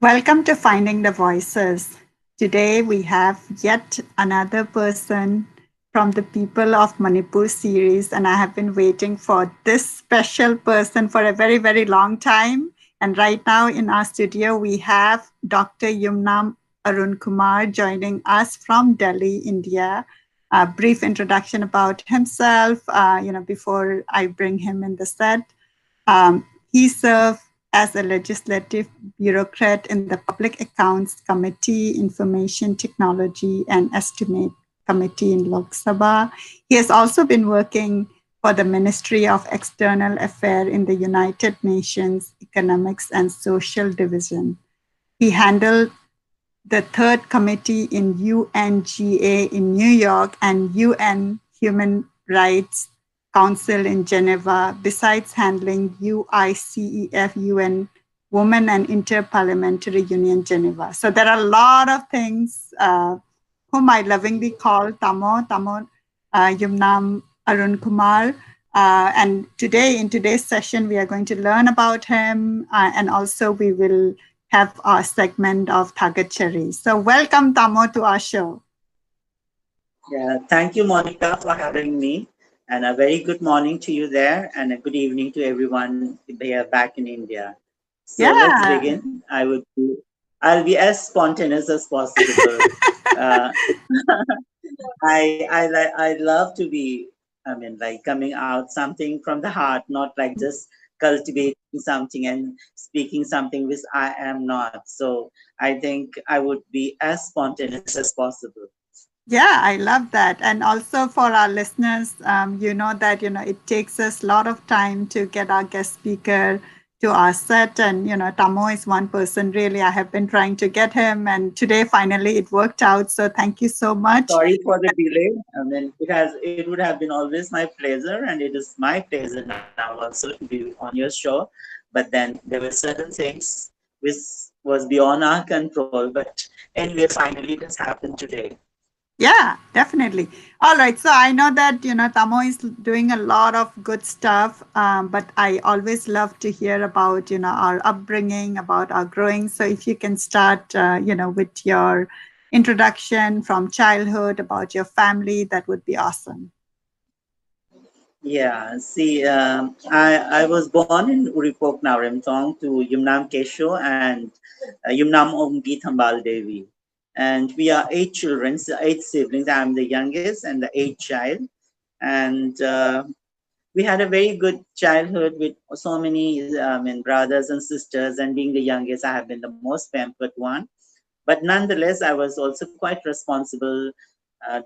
Welcome to Finding the Voices. Today we have yet another person from the People of Manipur series, and I have been waiting for this special person for a very, very long time. And right now in our studio, we have Dr. Yumnam Arunkumar joining us from Delhi, India. A brief introduction about himself, before I bring him in the set. He served as a legislative bureaucrat in the Public Accounts Committee, Information Technology and Estimate Committee in Lok Sabha. He has also been working for the Ministry of External Affairs in the United Nations Economics and Social Division. He handled the third committee in UNGA in New York and UN Human Rights Council in Geneva, besides handling UICEF, UN Women and Interparliamentary Union Geneva. So there are a lot of things whom I lovingly call Tamo Yumnam Arunkumar. And today, in today's session, we are going to learn about him and also we will have our segment of thagatchari. So welcome, Tamo, to our show. Yeah, thank you, Monica, for having me. And a very good morning to you there, and a good evening to everyone here back in India. So let's begin. I'll be as spontaneous as possible. uh, I love to be, like coming out something from the heart, not like just cultivating something and speaking something which I am not. So I think I would be as spontaneous as possible. Yeah, I love that. And also for our listeners, it takes us a lot of time to get our guest speaker to our set. And, Tamo is one person really. I have been trying to get him. And today, finally, it worked out. So thank you so much. Sorry for the delay. It would have been always my pleasure, and it is my pleasure now also to be on your show. But then there were certain things which was beyond our control. But anyway, finally, it has happened today. Yeah, definitely. All right. So I know that, Tamo is doing a lot of good stuff, but I always love to hear about, our upbringing, about our growing. So if you can start, with your introduction from childhood, about your family, that would be awesome. Yeah, see, I was born in Uripok, Naremtong, to Yumnam Kesho and Yumnam Omgi Thambal Devi. And we are eight children, so eight siblings. I'm the youngest and the eighth child. And we had a very good childhood with so many brothers and sisters. And being the youngest, I have been the most pampered one. But nonetheless, I was also quite responsible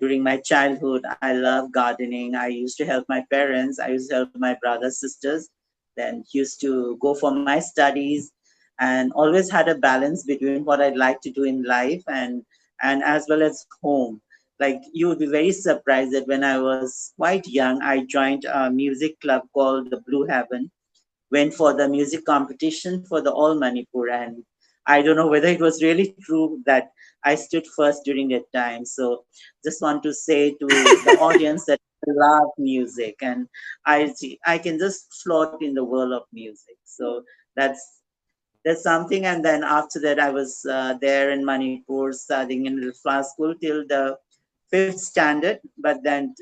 during my childhood. I love gardening. I used to help my parents. I used to help my brothers, sisters. Then used to go for my studies, and always had a balance between what I'd like to do in life and as well as home. Like you would be very surprised that when I was quite young, I joined a music club called the Blue Heaven. Went for the music competition for the All Manipur, and I don't know whether it was really true that I stood first during that time. So just want to say to the audience that I love music, and I can just float in the world of music. So that's something. And then after that, I was there in Manipur studying in the class school till the fifth standard. But then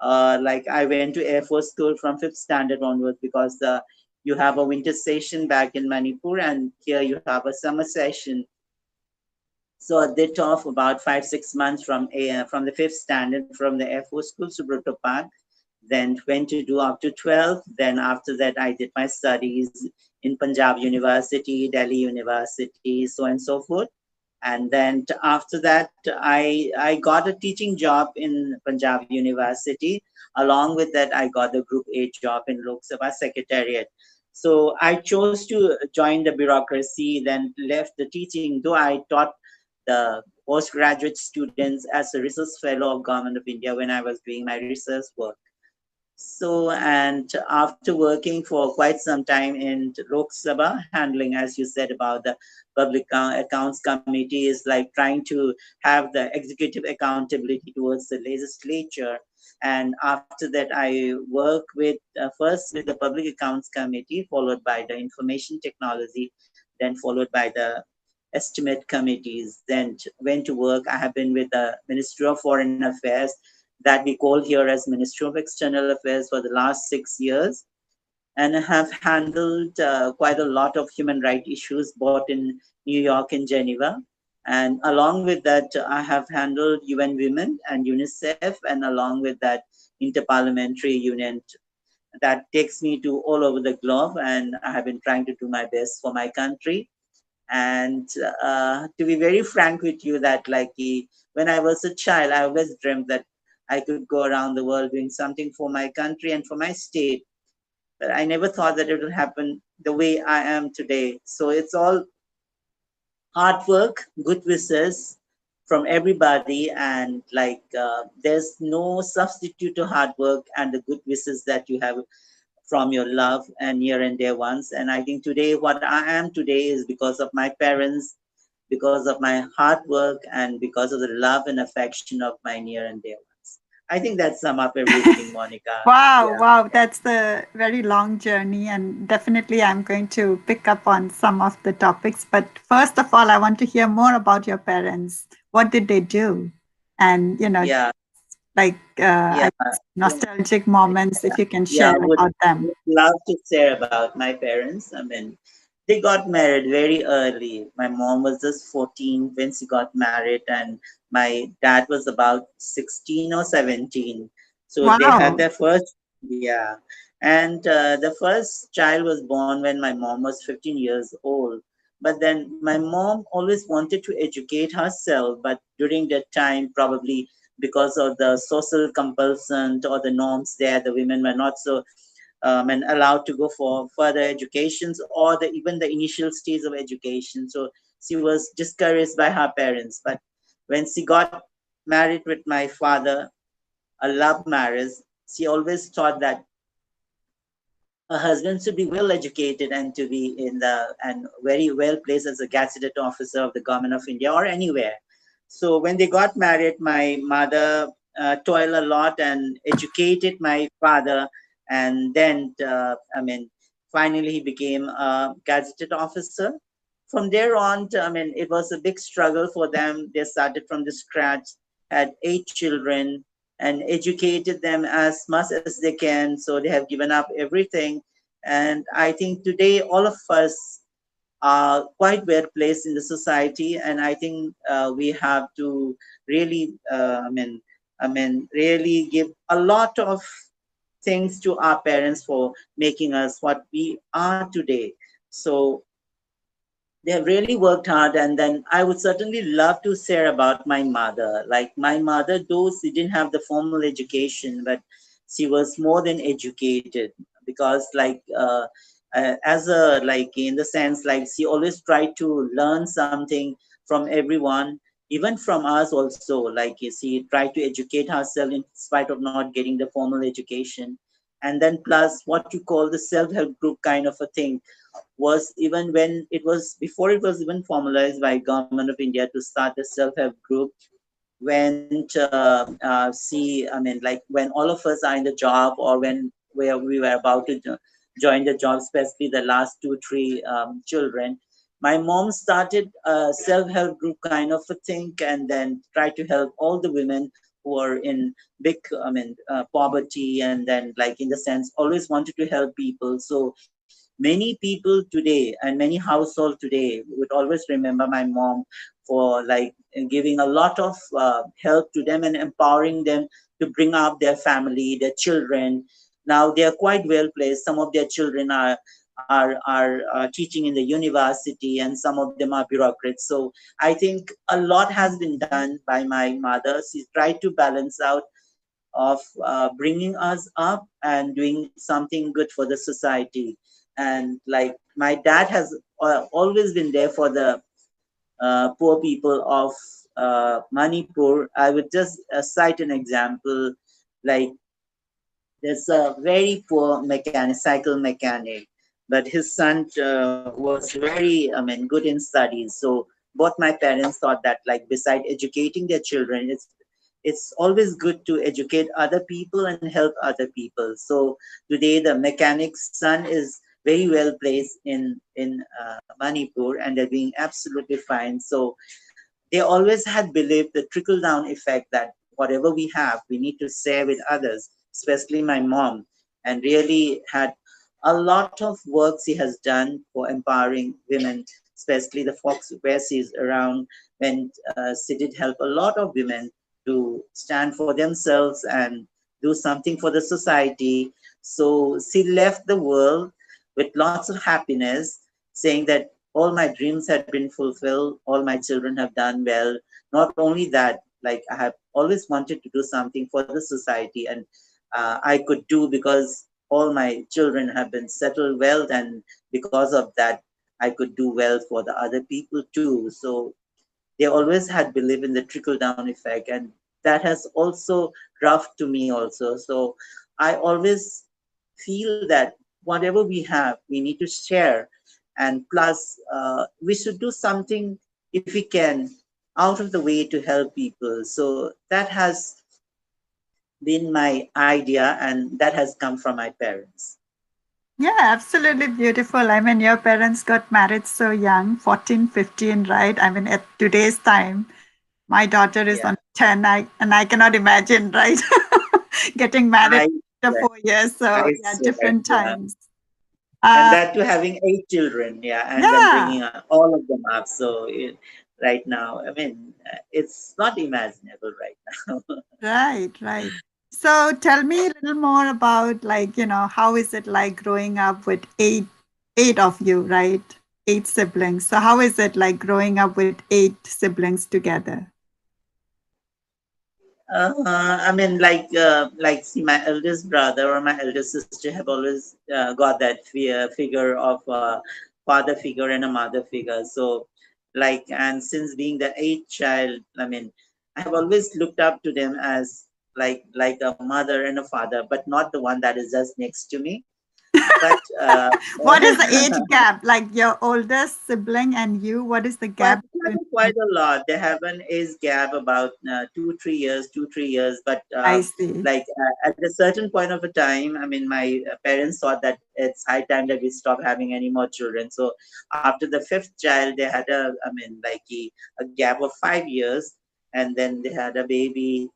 like I went to Air Force School from fifth standard onwards because you have a winter session back in Manipur, and here you have a summer session. So I did off about 5 6 months from the fifth standard from the Air Force School to Brutto Park. Then went to do up to 12. Then after that, I did my studies in Punjab University, Delhi University, so and so forth. And then after that, I got a teaching job in Punjab University. Along with that, I got the Group A job in Lok Sabha Secretariat. So I chose to join the bureaucracy, then left the teaching, though I taught the postgraduate students as a research fellow of Government of India when I was doing my research work. So, and after working for quite some time in Lok Sabha, handling, as you said, about the Public Accounts Committee, is like trying to have the executive accountability towards the legislature. And after that, I work with first with the Public Accounts Committee, followed by the Information Technology, then followed by the estimate committees. Then went to work. I have been with the Ministry of Foreign Affairs, that we call here as Ministry of External Affairs, for the last 6 years, and have handled quite a lot of human rights issues both in New York and Geneva. And along with that, I have handled UN Women and UNICEF, and along with that, Interparliamentary Union that takes me to all over the globe. And I have been trying to do my best for my country. And to be very frank with you, that when I was a child, I always dreamt that I could go around the world doing something for my country and for my state. But I never thought that it would happen the way I am today. So it's all hard work, good wishes from everybody, and there's no substitute to hard work and the good wishes that you have from your love and near and dear ones. And I think today, what I am today is because of my parents, because of my hard work, and because of the love and affection of my near and dear ones. I think that sum up everything, Monica. Wow, Yeah. wow, that's a very long journey, and definitely I'm going to pick up on some of the topics. But first of all, I want to hear more about your parents. What did they do? And, Yeah. like Yeah. nostalgic moments, if you can Yeah, share about them. would love to share about my parents. I mean, they got married very early. My mom was just 14 when she got married, and my dad was about 16 or 17. So they had Wow. their first, yeah. And the first child was born when my mom was 15 years old. But then my mom always wanted to educate herself, but during that time, probably because of the social compulsion or the norms there, the women were not so and allowed to go for further educations or even the initial stage of education. So she was discouraged by her parents. But when she got married with my father, a love marriage, she always thought that her husband should be well educated and to be in the and very well placed as a gazetted officer of the government of India or anywhere. So when they got married, my mother toiled a lot and educated my father, and then finally he became a gazetted officer. From there on, it was a big struggle for them. They started from the scratch, had 8 children, and educated them as much as they can. So they have given up everything. And I think today all of us are quite well placed in the society, and I think we have to really, really give a lot of thanks to our parents for making us what we are today. So they have really worked hard. And then I would certainly love to share about my mother. Like my mother, though she didn't have the formal education, but she was more than educated, because as a like in the sense, like she always tried to learn something from everyone, even from us also. Like she tried to educate herself in spite of not getting the formal education. And then plus what you call the self-help group kind of a thing was, even when it was before it was even formalized by government of India to start the self-help group, when see, when all of us are in the job, or when where we were about to join the job, especially the last two, three children, my mom started a self-help group kind of a thing, and then tried to help all the women who are in big, poverty, and then like in the sense always wanted to help people. So many people today and many households today would always remember my mom for like giving a lot of help to them and empowering them to bring up their family, their children. Now they are quite well placed. Some of their children are teaching in the university, and some of them are bureaucrats. So I think a lot has been done by my mother. She tried to balance out of bringing us up and doing something good for the society. And like my dad has always been there for the poor people of Manipur. I would just cite an example. Like there's a very poor mechanic, cycle mechanic, but his son was very, good in studies. So both my parents thought that, like, beside educating their children, it's always good to educate other people and help other people. So today the mechanic's son is very well placed in Manipur, and they're doing absolutely fine. So they always had believed the trickle down effect that whatever we have, we need to share with others, especially my mom, and really had a lot of work she has done for empowering women, especially the folks where she's around, when she did help a lot of women to stand for themselves and do something for the society. So she left the world with lots of happiness, saying that all my dreams had been fulfilled, all my children have done well. Not only that, like I have always wanted to do something for the society, and I could do because all my children have been settled well, and because of that, I could do well for the other people too. So they always had belief in the trickle down effect, and that has also rough to me also. So I always feel that whatever we have, we need to share, and plus we should do something if we can out of the way to help people. So that has been my idea, and that has come from my parents. Yeah, absolutely beautiful. I mean, your parents got married so young, 14, 15, right? I mean, at today's time, my daughter is Yeah, on 10, and I cannot imagine, right? Getting married I after swear, 4 years. So, I yeah, swear, different yeah. times. And Uh, that too having 8 children, yeah, and then yeah, bringing all of them up. So right now, I mean, it's not imaginable right now. right, right. So, tell me a little more about, like, how is it like growing up with eight of you, right? Eight siblings. So, how is it like growing up with eight siblings together? I mean, see, my eldest brother or my eldest sister have always got that figure of a father figure and a mother figure. So, and since being the eighth child, I mean, I have always looked up to them as like a mother and a father, but not the one that is just next to me. But What is the age gap? Like your oldest sibling and you, what is the Quite, gap between? quite a lot. They have an age gap about 2, 3 years, 2, 3 years. But I see. at a certain point of a time, I mean, my parents thought that it's high time that we stop having any more children. So after the fifth child, they had a gap of 5 years, and then they had a baby.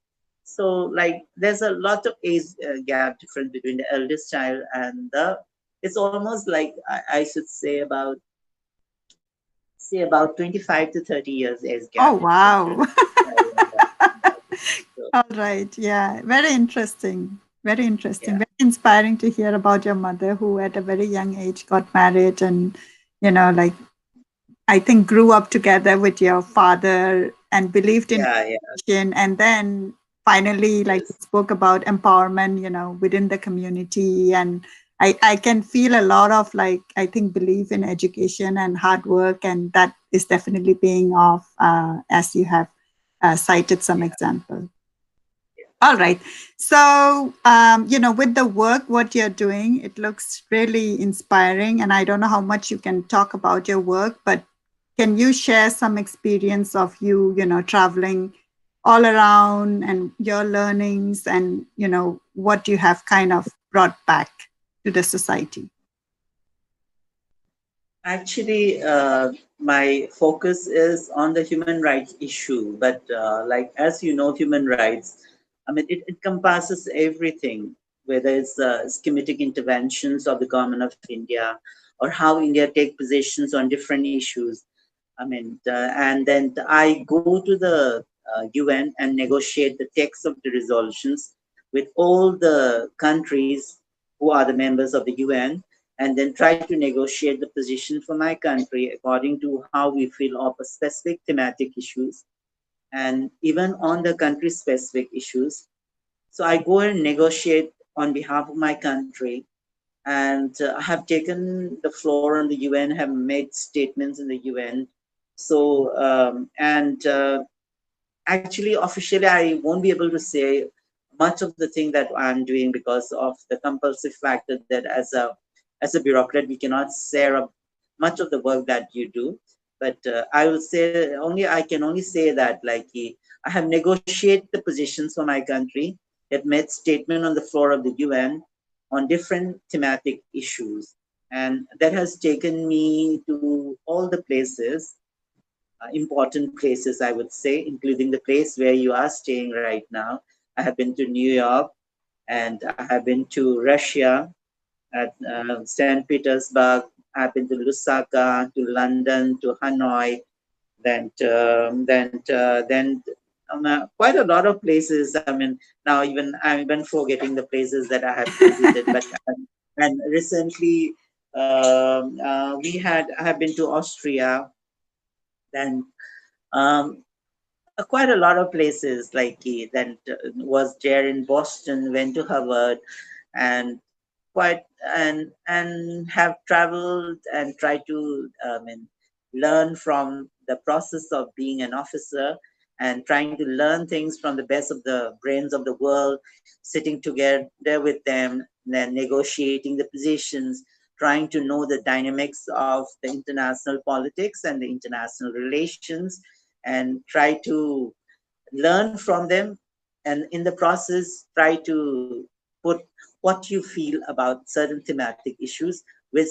So there's a lot of age gap difference between the eldest child and the. It's almost like I should say about 25 to 30 years age Oh, gap difference wow. between child and so, All right. Yeah. Very interesting. Very interesting. yeah, Very inspiring to hear about your mother who at a very young age got married and, like I think grew up together with your father and believed in yeah, yeah, education. And then finally, like you yes, spoke about empowerment, within the community. And I can feel a lot of like, I think, belief in education and hard work. And that is definitely paying off as you have cited some yeah, example. yeah. All right. So, with the work, what you're doing, it looks really inspiring. And I don't know how much you can talk about your work, but can you share some experience of you, traveling all around and your learnings and, what you have kind of brought back to the society? Actually, my focus is on the human rights issue, but as you know, human rights, I mean, it encompasses everything, whether it's schematic interventions of the government of India or how India take positions on different issues. I mean, and then I go to the UN and negotiate the text of the resolutions with all the countries who are the members of the UN, and then try to negotiate the position for my country according to how we feel of a specific thematic issues, and even on the country specific issues. So I go and negotiate on behalf of my country, and I have taken the floor on the UN, have made statements in the UN. So, and actually, officially, I won't be able to say much of the thing that I'm doing because of the compulsive factor that as a bureaucrat we cannot share much of the work that you do. But I will say only I can only say that I have negotiated the positions for my country, have made statement on the floor of the UN on different thematic issues, and that has taken me to all the places, important places, I would say, including the place where you are staying right now. I have been to New York, and I have been to Russia, at St. Petersburg. I've been to Lusaka, to London, to Hanoi, then quite a lot of places. I mean, now even I'm even forgetting the places that I have visited. But and recently, I have been to Austria, then quite a lot of places like was there in Boston, went to Harvard, and quite and have traveled and tried to learn from the process of being an officer and trying to learn things from the best of the brains of the world, sitting together with them, then negotiating the positions, trying to know the dynamics of the international politics and the international relations, and try to learn from them, and in the process try to put what you feel about certain thematic issues, which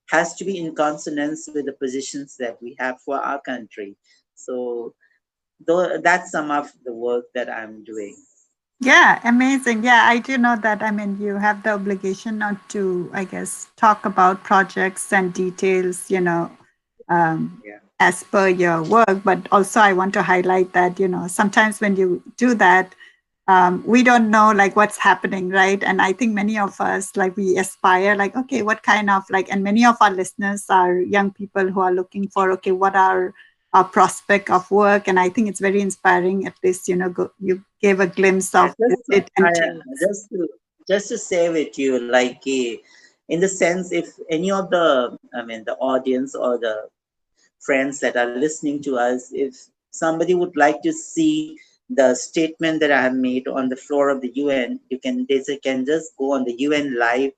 has to be in consonance with the positions that we have for our country. So that's some of the work that I'm doing. Yeah, amazing. Yeah, I do know that. I mean, you have the obligation not to, I guess, talk about projects and details, Yeah. as per your work. But also, I want to highlight that, sometimes when you do that, we don't know like what's happening, right? And I think many of us, like, we aspire, like, okay, what kind of like, and many of our listeners are young people who are looking for, okay, what are our prospect of work? And I think it's very inspiring. At least, you gave a glimpse Yeah, of what it entails. just to say with you, like in the sense, if any of the audience or the friends that are listening to us, if somebody would like to see the statement that I have made on the floor of the UN, they can just go on the UN live,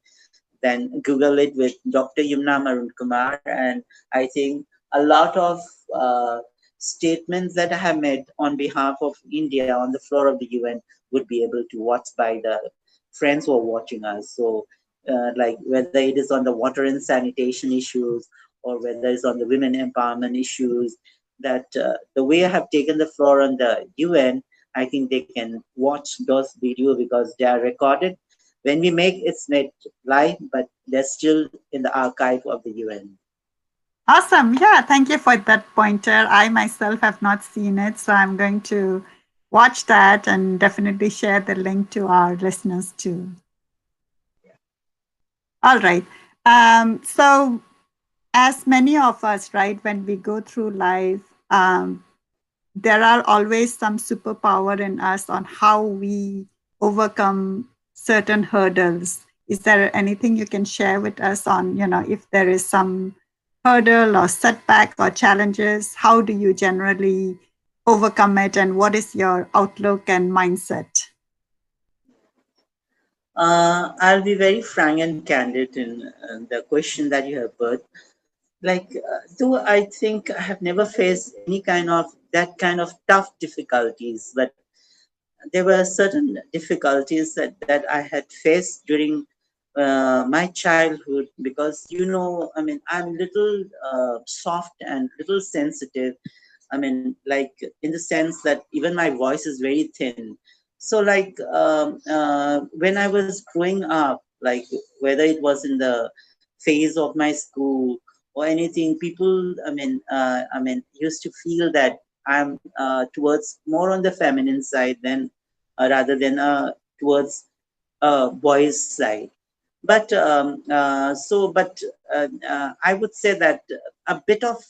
then Google it with Dr. Yumnam Arunkumar, and I think a lot of uh, statements that I have made on behalf of India on the floor of the UN would be able to watch by the friends who are watching us. So, like whether it is on the water and sanitation issues, or whether it's on the women empowerment issues, that the way I have taken the floor on the UN, I think they can watch those videos because they are recorded. When we make it's made live, but they're still in the archive of the UN. Awesome. Yeah, thank you for that pointer. I myself have not seen it, so I'm going to watch that and definitely share the link to our listeners too. All right. So, as many of us, right, when we go through life, there are always some superpower in us on how we overcome certain hurdles. Is there anything you can share with us on, if there is some hurdle or setback or challenges, how do you generally overcome it, and what is your outlook and mindset? I'll be very frank and candid in the question that you have put. Like, though I think I have never faced any kind of that kind of tough difficulties, but there were certain difficulties that I had faced during my childhood, because I mean, I'm little soft and little sensitive. I mean, like in the sense that even my voice is very thin. So, like when I was growing up, like whether it was in the phase of my school or anything, people, used to feel that I'm towards more on the feminine side than rather than towards boys' side. But I would say that a bit of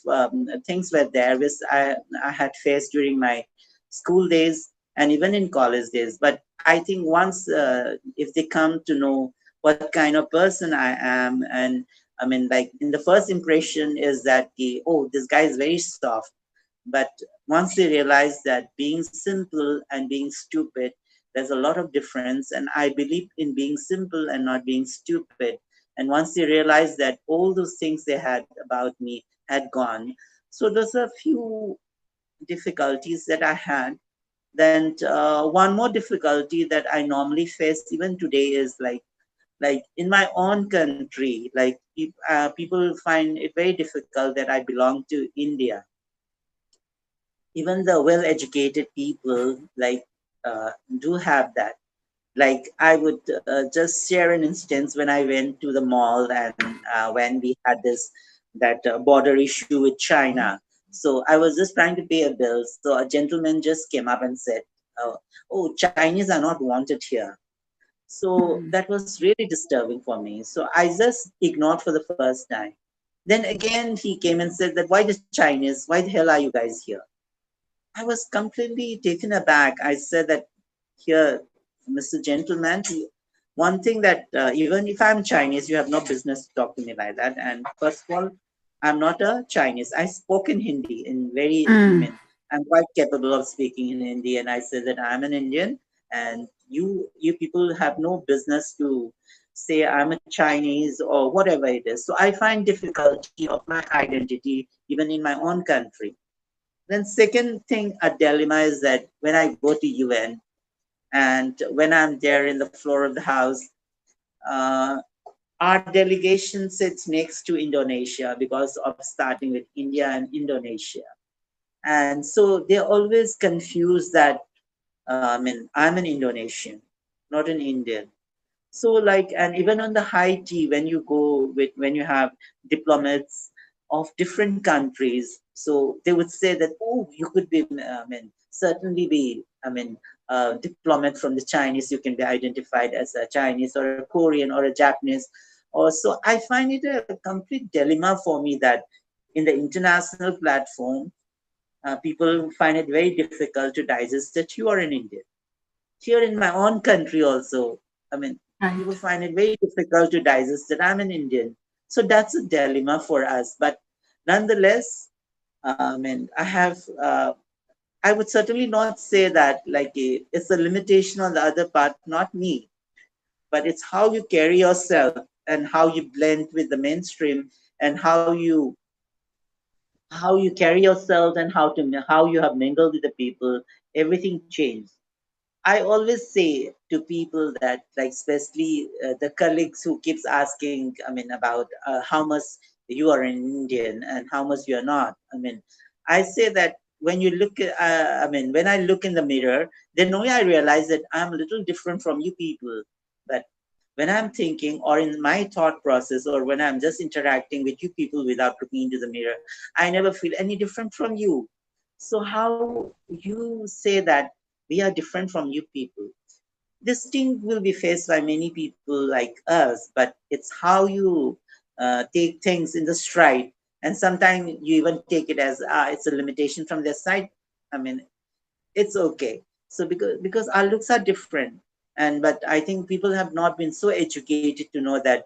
things were there which I had faced during my school days and even in college days. But I think once, if they come to know what kind of person I am, and I mean, like in the first impression is that oh, this guy is very soft. But once they realize that being simple and being stupid, there's a lot of difference. And I believe in being simple and not being stupid. And once they realize that all those things they had about me had gone, so there's a few difficulties that I had. Then one more difficulty that I normally face even today is like in my own country, like people find it very difficult that I belong to India. Even the well-educated people do have that. Like I would just share an instance when I went to the mall, and when we had that border issue with China. So I was just trying to pay a bill. So a gentleman just came up and said, "Oh, Chinese are not wanted here." So that was really disturbing for me. So I just ignored for the first time. Then again, he came and said that, "Why the Chinese? Why the hell are you guys here?" I was completely taken aback. I said that, "Here, Mr. Gentleman, one thing that even if I'm Chinese, you have no business to talk to me like that. And first of all, I'm not a Chinese. I spoke in Hindi in I mean, I'm quite capable of speaking in Hindi. And I said that I'm an Indian, and you people have no business to say I'm a Chinese or whatever it is. So I find difficulty of my identity even in my own country. Then second thing, a dilemma is that when I go to UN and when I'm there in the floor of the house, uh, our delegation sits next to Indonesia because of starting with India and Indonesia. And so they're always confused that, I'm an Indonesian, not an Indian. So like, and even on the high tea, when you have diplomats of different countries, so they would say that, oh, you could be, certainly be, diplomat from the Chinese, you can be identified as a Chinese or a Korean or a Japanese. Also, I find it a complete dilemma for me that in the international platform, people find it very difficult to digest that you are an Indian. Here in my own country also, I mean, people find it very difficult to digest that I'm an Indian. So that's a dilemma for us. But nonetheless, I would certainly not say that it's a limitation on the other part, not me, but it's how you carry yourself and how you blend with the mainstream and how you carry yourself and how you have mingled with the people. Everything changed. I always say to people that, like, especially the colleagues who keeps asking, about how much you are an Indian and how much you are not. I say that when you look at, when I look in the mirror, then only I realize that I'm a little different from you people. But when I'm thinking or in my thought process or when I'm just interacting with you people without looking into the mirror, I never feel any different from you. So how you say that we are different from you people? This thing will be faced by many people like us, but it's how you take things in the stride. And sometimes you even take it as it's a limitation from their side. I mean, it's okay. So because our looks are different, and but I think people have not been so educated to know that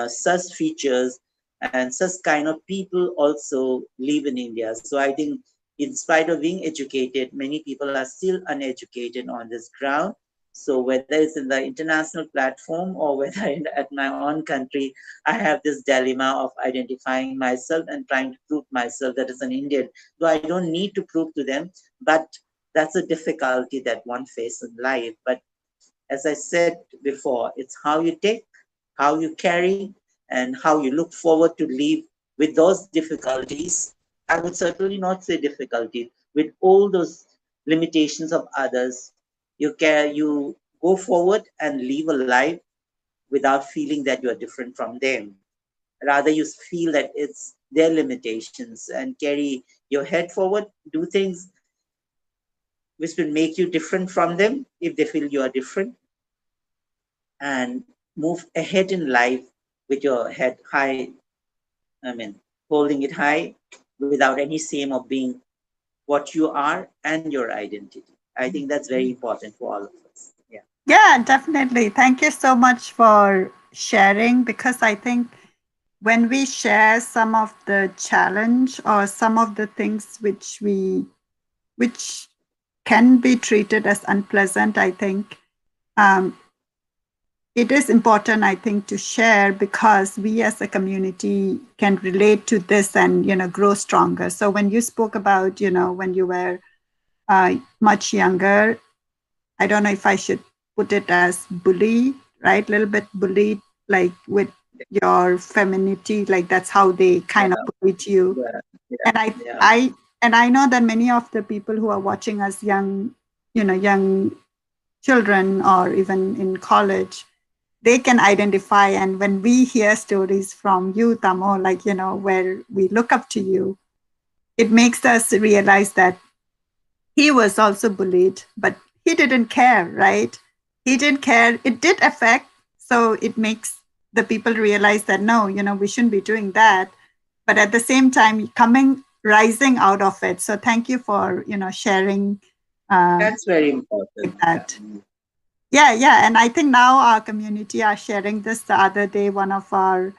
such features and such kind of people also live in India. So I think in spite of being educated, many people are still uneducated on this ground. So whether it's in the international platform or whether at my own country, I have this dilemma of identifying myself and trying to prove myself that as an Indian. Though I don't need to prove to them, but that's a difficulty that one faces in life. But as I said before, it's how you take, how you carry, and how you look forward to live with those difficulties. I would certainly not say difficulties, with all those limitations of others. You go forward and live a life without feeling that you are different from them. Rather, you feel that it's their limitations and carry your head forward, do things which will make you different from them if they feel you are different, and move ahead in life with your head high, I mean, holding it high without any shame of being what you are and your identity. I think that's very important for all of us. Yeah. Yeah, definitely. Thank you so much for sharing, because I think when we share some of the challenge or some of the things which can be treated as unpleasant, I think um, it is important, I think, to share, because we as a community can relate to this and, grow stronger. So when you spoke about, when you were much younger, I don't know if I should put it as bully, right? A little bit bullied, like with your femininity, like that's how they kind of yeah, bullied you. yeah, And yeah, I yeah. I and I know that many of the people who are watching us, young children or even in college, they can identify. And when we hear stories from you, Tamo, like, where we look up to you, it makes us realize that he was also bullied, but he didn't care, right? He didn't care. It did affect. So it makes the people realize that no, we shouldn't be doing that. But at the same time, rising out of it. So thank you for, sharing That's very like important. Yeah. that. Yeah, yeah. And I think now our community are sharing this. The other day, one of our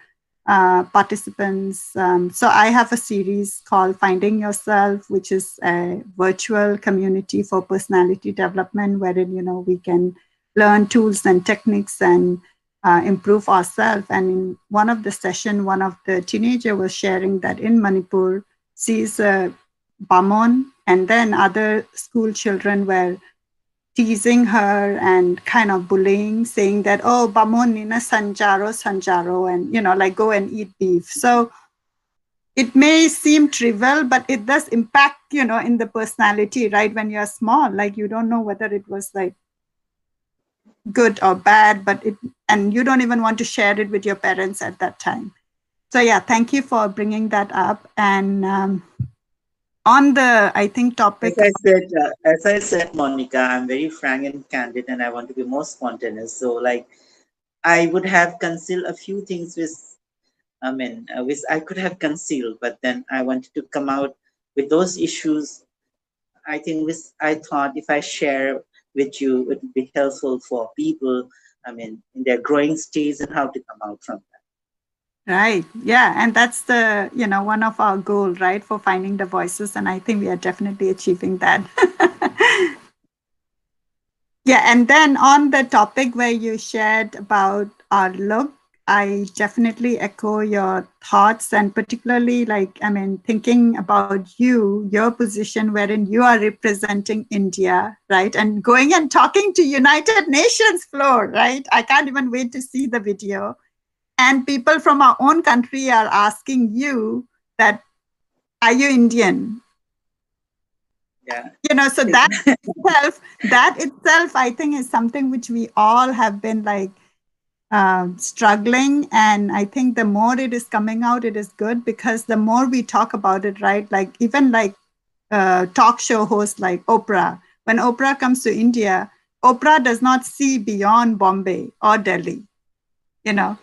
participants. So I have a series called Finding Yourself, which is a virtual community for personality development, wherein, we can learn tools and techniques and improve ourselves. And in one of the session, one of the teenager was sharing that in Manipur, she's a Bamon, and then other school children were teasing her and kind of bullying, saying that, oh, Bamon nina sanjaro, sanjaro, and, like go and eat beef. So it may seem trivial, but it does impact, in the personality, right? When you're small, like you don't know whether it was like good or bad, and you don't even want to share it with your parents at that time. So yeah, thank you for bringing that up. And on the, I think, topic. As I said, Monica, I'm very frank and candid, and I want to be more spontaneous. So, like, I would have concealed a few things which I could have concealed, but then I wanted to come out with those issues. I think which I thought if I share with you, it would be helpful for people. In their growing stage and how to come out from that. Right. Yeah. And that's the, one of our goal, right, for finding the voices. And I think we are definitely achieving that. Yeah. And then on the topic where you shared about our look, I definitely echo your thoughts, and particularly thinking about your position wherein you are representing India, right? And going and talking to United Nations floor, right? I can't even wait to see the video. And people from our own country are asking you that, are you Indian? Yeah. So that itself, I think, is something which we all have been like struggling. And I think the more it is coming out, it is good, because the more we talk about it, right? Like even like talk show hosts like Oprah, when Oprah comes to India, Oprah does not see beyond Bombay or Delhi, you know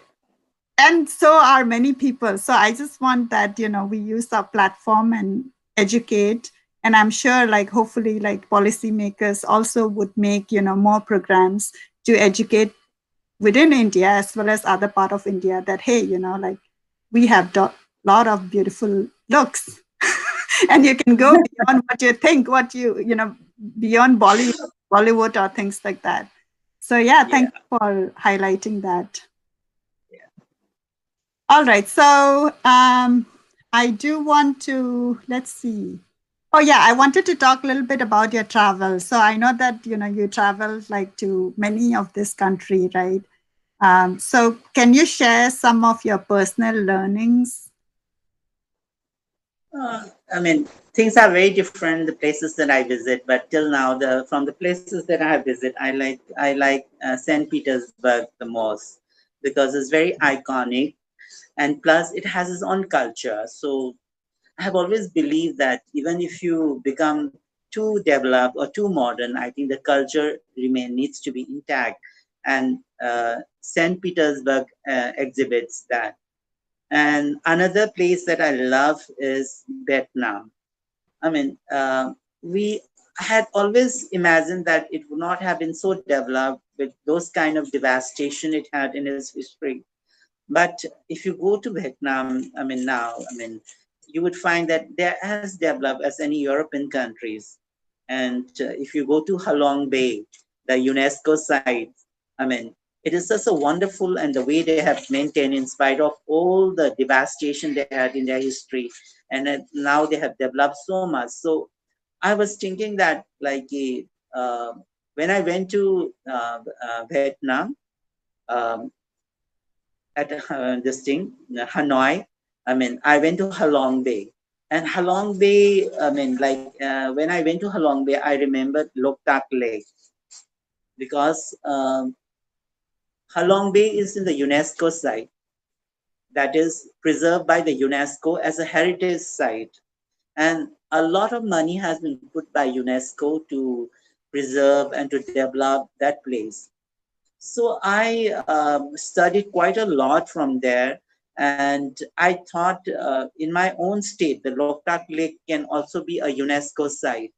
and so are many people. So I just want that, we use our platform and educate. And I'm sure, like, hopefully, like, policymakers also would make, more programs to educate within India as well as other part of India, that, hey, like, we have a lot of beautiful looks. And you can go beyond what you think, beyond Bollywood or things like that. So yeah, Yeah. thank you for highlighting that. Yeah. All right. So I do want to, let's see. Oh yeah, I wanted to talk a little bit about your travel. So I know that you travel like to many of this country, right? So can you share some of your personal learnings? Uh, I mean, things are very different the places that I visit, but till now, from the places that I visit, I like Saint Petersburg the most because it's very iconic, and plus it has its own culture. So I have always believed that even if you become too developed or too modern, I think the culture needs to be intact, and Saint Petersburg exhibits that. And another place that I love is Vietnam. I mean, we had always imagined that it would not have been so developed with those kind of devastation it had in its history. But if you go to Vietnam, you would find that they're as developed as any European countries. And if you go to Halong Bay, the UNESCO site, I mean, it is just a wonderful, and the way they have maintained in spite of all the devastation they had in their history. And now they have developed so much. So I was thinking that uh, when I went to Vietnam, um, at this thing, Hanoi. I mean, I went to Halong Bay. And Halong Bay, I mean, like when I went to Halong Bay, I remembered Lok Lake because Halong Bay is in the UNESCO site that is preserved by the UNESCO as a heritage site. And a lot of money has been put by UNESCO to preserve and to develop that place. So I studied quite a lot from there. And I thought in my own state, the Loktak Lake can also be a UNESCO site.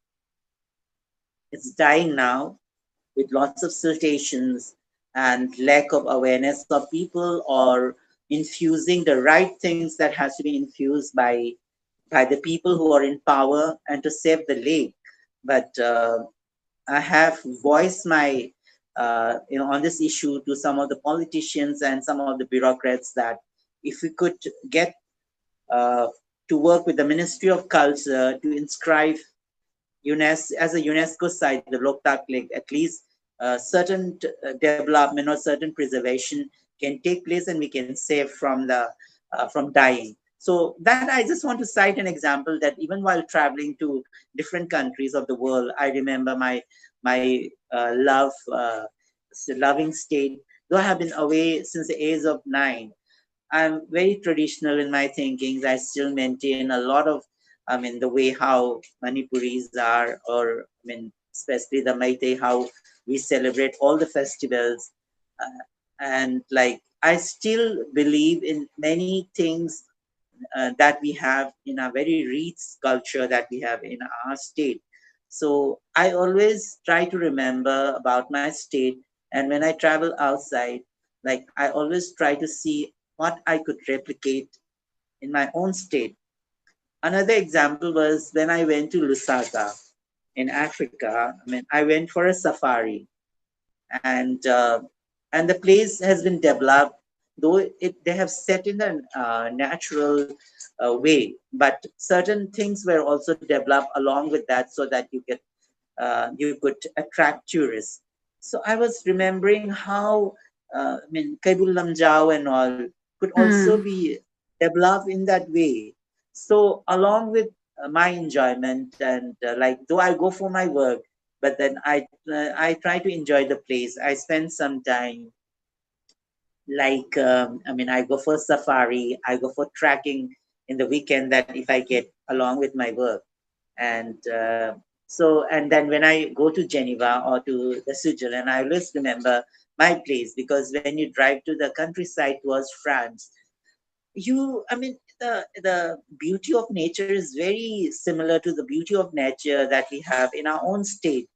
It's dying now with lots of siltations and lack of awareness of people or infusing the right things that has to be infused by the people who are in power and to save the lake. But I have voiced my on this issue to some of the politicians and some of the bureaucrats that if we could get uh, to work with the Ministry of Culture to inscribe UNESCO as a UNESCO site, the Loktak Lake, at least certain development or certain preservation can take place and we can save from dying. So that I just want to cite an example that even while traveling to different countries of the world, I remember my loving state. Though I have been away since the age of 9, I'm very traditional in my thinkings. I still maintain a lot of, I mean, the way how Manipuris are, or I mean, especially the Meitei, how we celebrate all the festivals. And like, I still believe in many things that we have in a very rich culture that we have in our state. So I always try to remember about my state. And when I travel outside, like I always try to see what I could replicate in my own state. Another example was when I went to Lusaka in Africa. I mean, I went for a safari, and and the place has been developed, though they have set in a natural way, but certain things were also developed along with that so that you could attract tourists. So I was remembering how I mean Kaibul Lamjao and all could also Mm. be developed in that way. So along with my enjoyment and like though I go for my work, but then I try to enjoy the place. I spend some time like I mean I go for safari, I go for trekking in the weekend that if I get along with my work. And so and then when I go to Geneva or to the Switzerland, I always remember my place because when you drive to the countryside towards France, you I mean the beauty of nature is very similar to the beauty of nature that we have in our own state.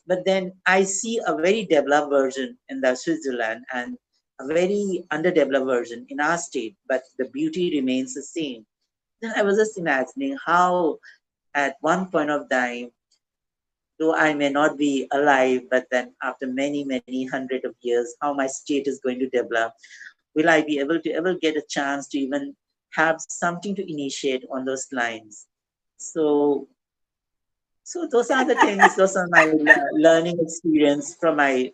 But then I see a very developed version in the Switzerland and a very underdeveloped version in our state, but the beauty remains the same. Then I was just imagining how at one point of time, though I may not be alive, but then after many, many hundred of years, how my state is going to develop. Will I be able to ever get a chance to even have something to initiate on those lines? So, so those are the things. Those are my learning experience from my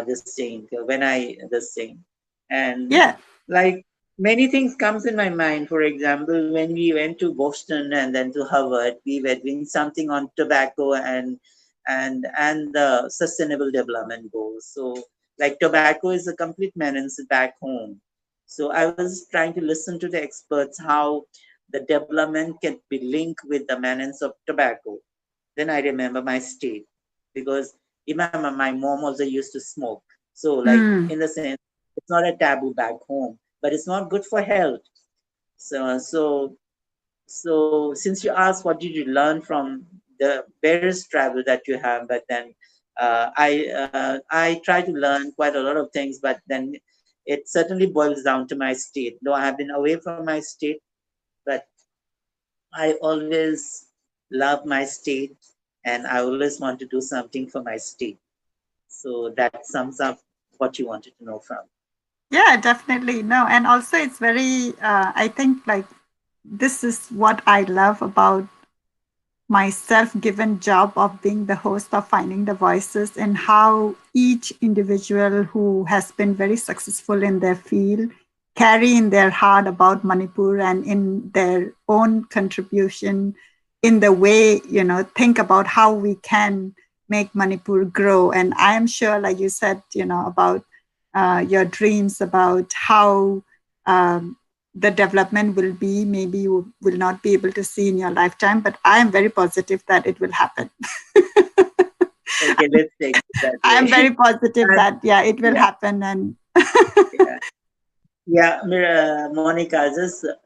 this thing when I this thing, and Yeah. like many things comes in my mind. For example, when we went to Boston and then to Harvard, we were doing something on tobacco and the sustainable development goals. So like tobacco is a complete menace back home. So I was trying to listen to the experts how the development can be linked with the menace of tobacco. Then I remember my state because even my mom also used to smoke. So like Mm. in the sense, it's not a taboo back home, but it's not good for health. So since you asked what did you learn from the various travel that you have, but then I try to learn quite a lot of things, but then it certainly boils down to my state. Though I have been away from my state, but I always love my state and I always want to do something for my state. So that sums up what you wanted to know from. Yeah, definitely. No, and also it's very, I think like this is what I love about my self-given job of being the host of Finding the Voices, and how each individual who has been very successful in their field carry in their heart about Manipur and in their own contribution in the way, think about how we can make Manipur grow. And I am sure, like you said, about your dreams about how the development will be, maybe you will not be able to see in your lifetime, but I am very positive that it will happen. Okay, let's take it that I am way. very positive And, that, yeah, it will yeah, happen. And yeah, yeah, Monica,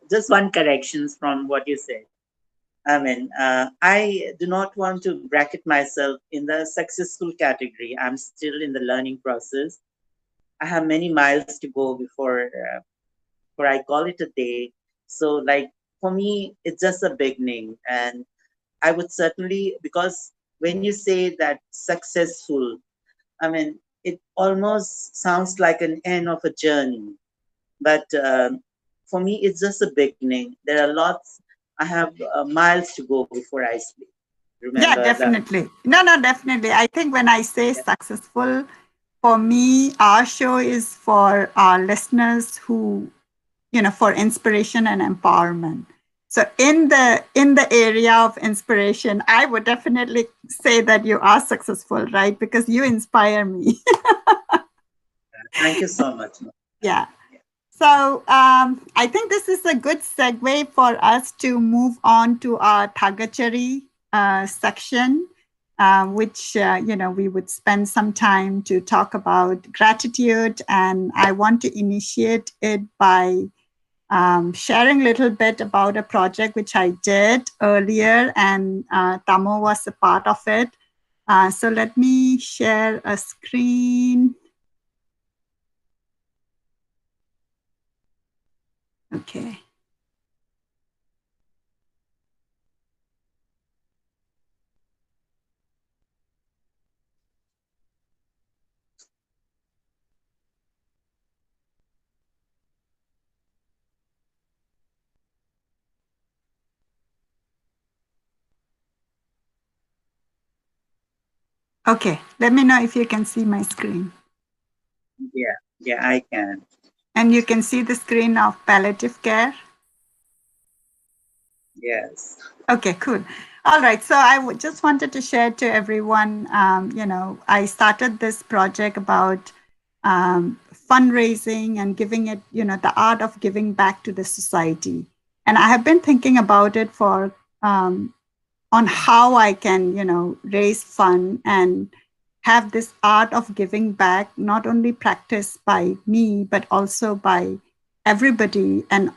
just one corrections from what you said. I mean, I do not want to bracket myself in the successful category. I'm still in the learning process. I have many miles to go before I call it a day. So, like, for me, it's just a beginning. And I would certainly, because when you say that successful, I mean, it almost sounds like an end of a journey. But for me, it's just a beginning. There are lots, I have miles to go before I sleep. yeah, Remember that. definitely. No, definitely. I think when I say Yeah. successful, for me, our show is for our listeners who, for inspiration and empowerment. So in the area of inspiration, I would definitely say that you are successful, right? Because you inspire me. Thank you so much. Yeah. So I think this is a good segue for us to move on to our thagatchari section, which we would spend some time to talk about gratitude, and I want to initiate it by sharing a little bit about a project which I did earlier, and Tamo was a part of it. So let me share a screen. Okay. Okay, let me know if you can see my screen. Yeah, yeah, I can. And you can see the screen of palliative care. Yes. Okay, cool. All right. So I just wanted to share to everyone, I started this project about fundraising and giving it, the art of giving back to the society. And I have been thinking about it for on how I can, raise fund and have this art of giving back, not only practiced by me, but also by everybody, and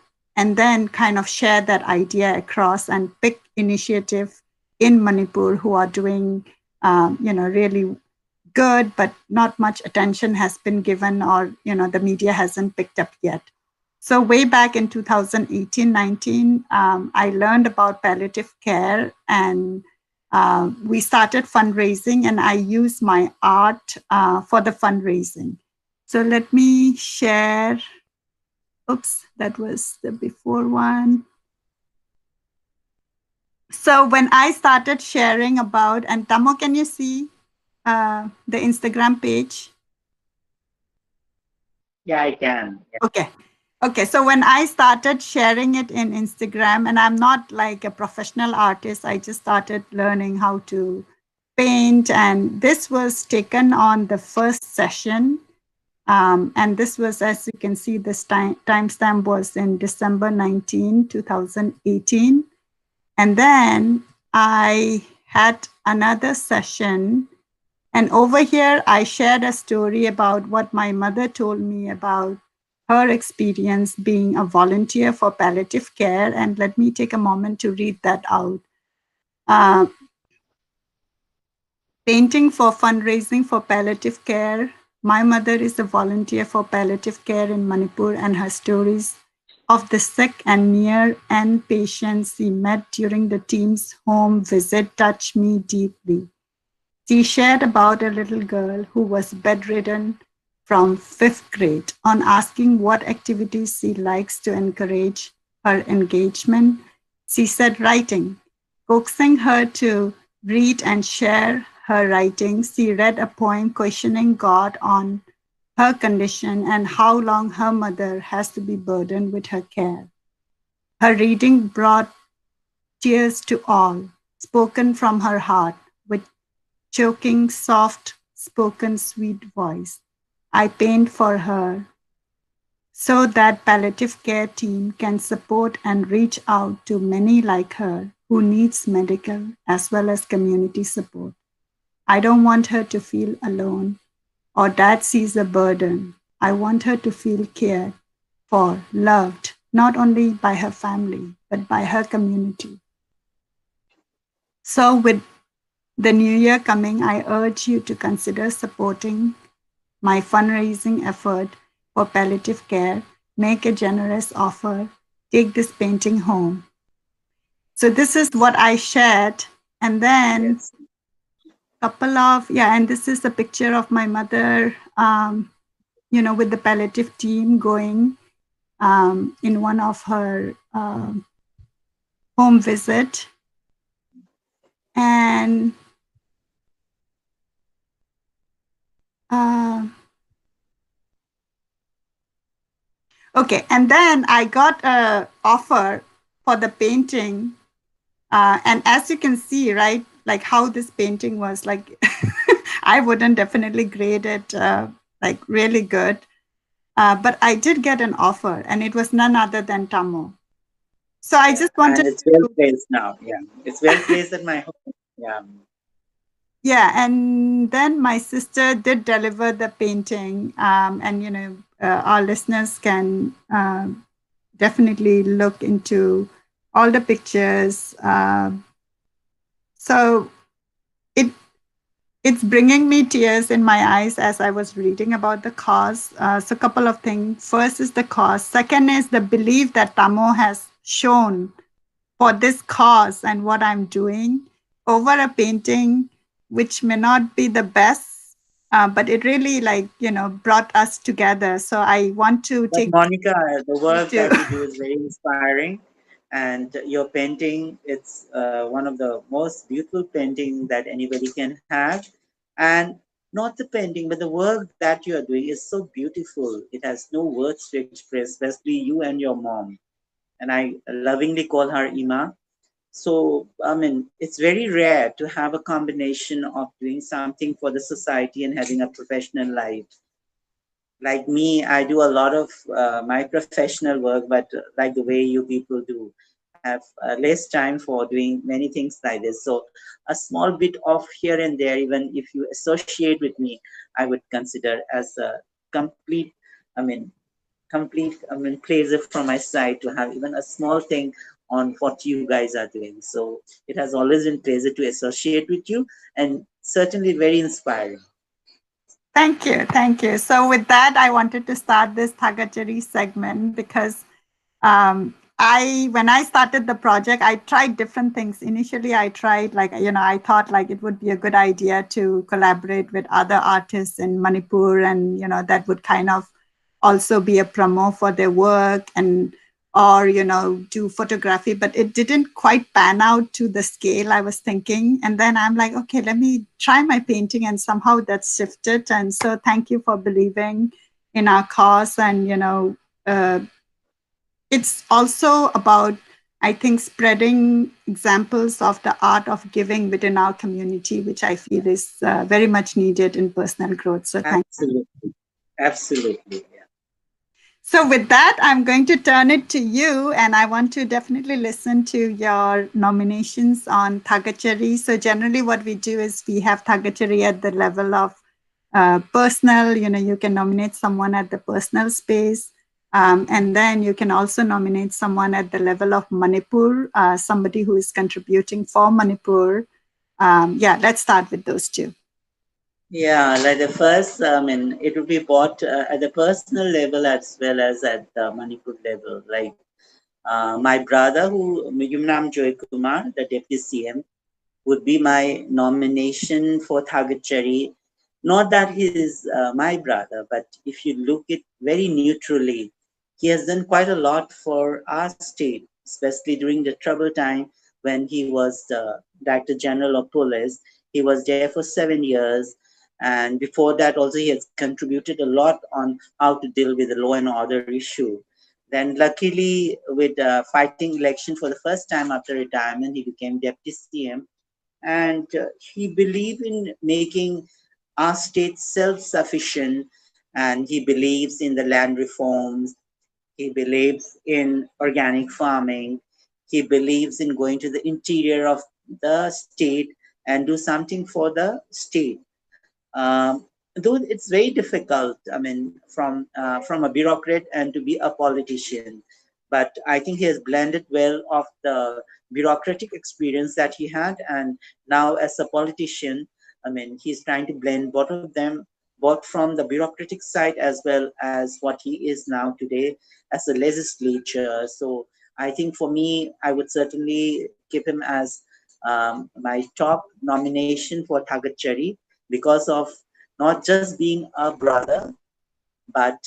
then kind of share that idea across and pick initiative in Manipur who are doing, really good, but not much attention has been given, or, the media hasn't picked up yet. So way back in 2018-19, I learned about palliative care, and we started fundraising, and I used my art for the fundraising. So let me share. Oops, that was the before one. So when I started sharing about, and Tamo, can you see the Instagram page? Yeah, I can. Yeah. Okay. Okay. So when I started sharing it in Instagram, and I'm not like a professional artist, I just started learning how to paint. And this was taken on the first session. And this was, as you can see, this timestamp was in December 19, 2018. And then I had another session. And over here, I shared a story about what my mother told me about her experience being a volunteer for palliative care. And let me take a moment to read that out. Uh, Painting for fundraising for palliative care. My mother is a volunteer for palliative care in Manipur, and her stories of the sick and near end patients she met during the team's home visit touched me deeply. She shared about a little girl who was bedridden from fifth grade. On asking what activities she likes to encourage her engagement, she said writing. Coaxing her to read and share her writing, she read a poem questioning God on her condition and how long her mother has to be burdened with her care. Her reading brought tears to all, spoken from her heart, with choking, soft spoken, sweet voice. I paint for her so that palliative care team can support and reach out to many like her who needs medical as well as community support. I don't want her to feel alone or that she's a burden. I want her to feel cared for, loved, not only by her family, but by her community. So, with the new year coming, I urge you to consider supporting my fundraising effort for palliative care. Make a generous offer. Take this painting home. So, this is what I shared. And then, Yes. and this is a picture of my mother, with the palliative team going in one of her home visit. And okay, and then I got a offer for the painting, and as you can see, right, like how this painting was like, I wouldn't definitely grade it like really good, but I did get an offer, and it was none other than Tammo. So I Yeah. just And wanted it's well to, placed now. Yeah. It's well placed at my home. Yeah. yeah, and then my sister did deliver the painting, and our listeners can definitely look into all the pictures. So it it's bringing me tears in my eyes as I was reading about the cause. So a couple of things. First is the cause. Second is the belief that Tamo has shown for this cause and what I'm doing over a painting, which may not be the best, but it really brought us together. So I want to But take Monica, the work to that you do is very inspiring, and your painting, it's one of the most beautiful painting that anybody can have. And not the painting, but the work that you are doing is so beautiful. It has no words to express, especially you and your mom. And I lovingly call her Ima. So, I mean, it's very rare to have a combination of doing something for the society and having a professional life. Like me, I do a lot of my professional work, but like the way you people do, have less time for doing many things like this. So a small bit of here and there, even if you associate with me, I would consider as a complete, I mean, pleasure from my side to have even a small thing on what you guys are doing. So it has always been pleasure to associate with you, and certainly very inspiring. Thank you. Thank you. So, with that, I wanted to start this thagatchari segment because when I started the project, I tried different things. Initially, I tried I thought like it would be a good idea to collaborate with other artists in Manipur, and that would kind of also be a promo for their work and or do photography, but it didn't quite pan out to the scale I was thinking. And then I'm like, okay, let me try my painting, and somehow that's shifted. And so thank you for believing in our cause. And uh, it's also about, I think, spreading examples of the art of giving within our community, which I feel is very much needed in personal growth. So thank you. Absolutely. Absolutely. So, with that, I'm going to turn it to you, and I want to definitely listen to your nominations on Thagatchari. So, generally, what we do is we have Thagatchari at the level of personal, you can nominate someone at the personal space. And then you can also nominate someone at the level of Manipur, somebody who is contributing for Manipur. Let's start with those two. Yeah, like the first, I mean, it would be bought at the personal level as well as at the Manipur level. Like my brother, Yumnam Kumar, the deputy CM, would be my nomination for thagatchari. Not that he is my brother, but if you look it very neutrally, he has done quite a lot for our state, especially during the trouble time when he was the Director General of Police. He was there for 7 years, And before that, also, he has contributed a lot on how to deal with the law and order issue. Then, luckily, with fighting election for the first time after retirement, he became deputy CM. And he believed in making our state self sufficient. And he believes in the land reforms. He believes in organic farming. He believes in going to the interior of the state and do something for the state. Though it's very difficult, I mean, from a bureaucrat and to be a politician, but I think he has blended well of the bureaucratic experience that he had, and now as a politician, I mean, he's trying to blend both of them, both from the bureaucratic side as well as what he is now today as a legislature. So I think for me, I would certainly keep him as my top nomination for thagatchari because of not just being a brother, but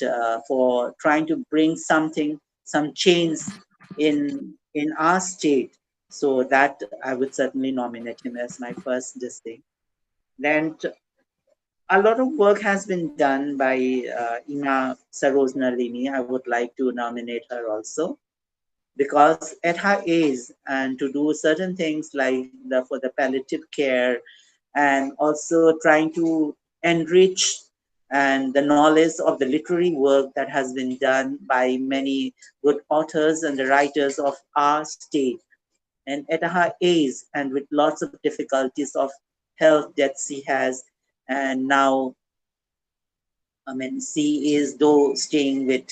for trying to bring something, some change in our state. So that I would certainly nominate him as my first this thing. Then a lot of work has been done by Ina Sarojna Lini. I would like to nominate her also because at her age and to do certain things like for the palliative care and also trying to enrich and the knowledge of the literary work that has been done by many good authors and the writers of our state. And at her age and with lots of difficulties of health that she has, and now, I mean, she is though staying with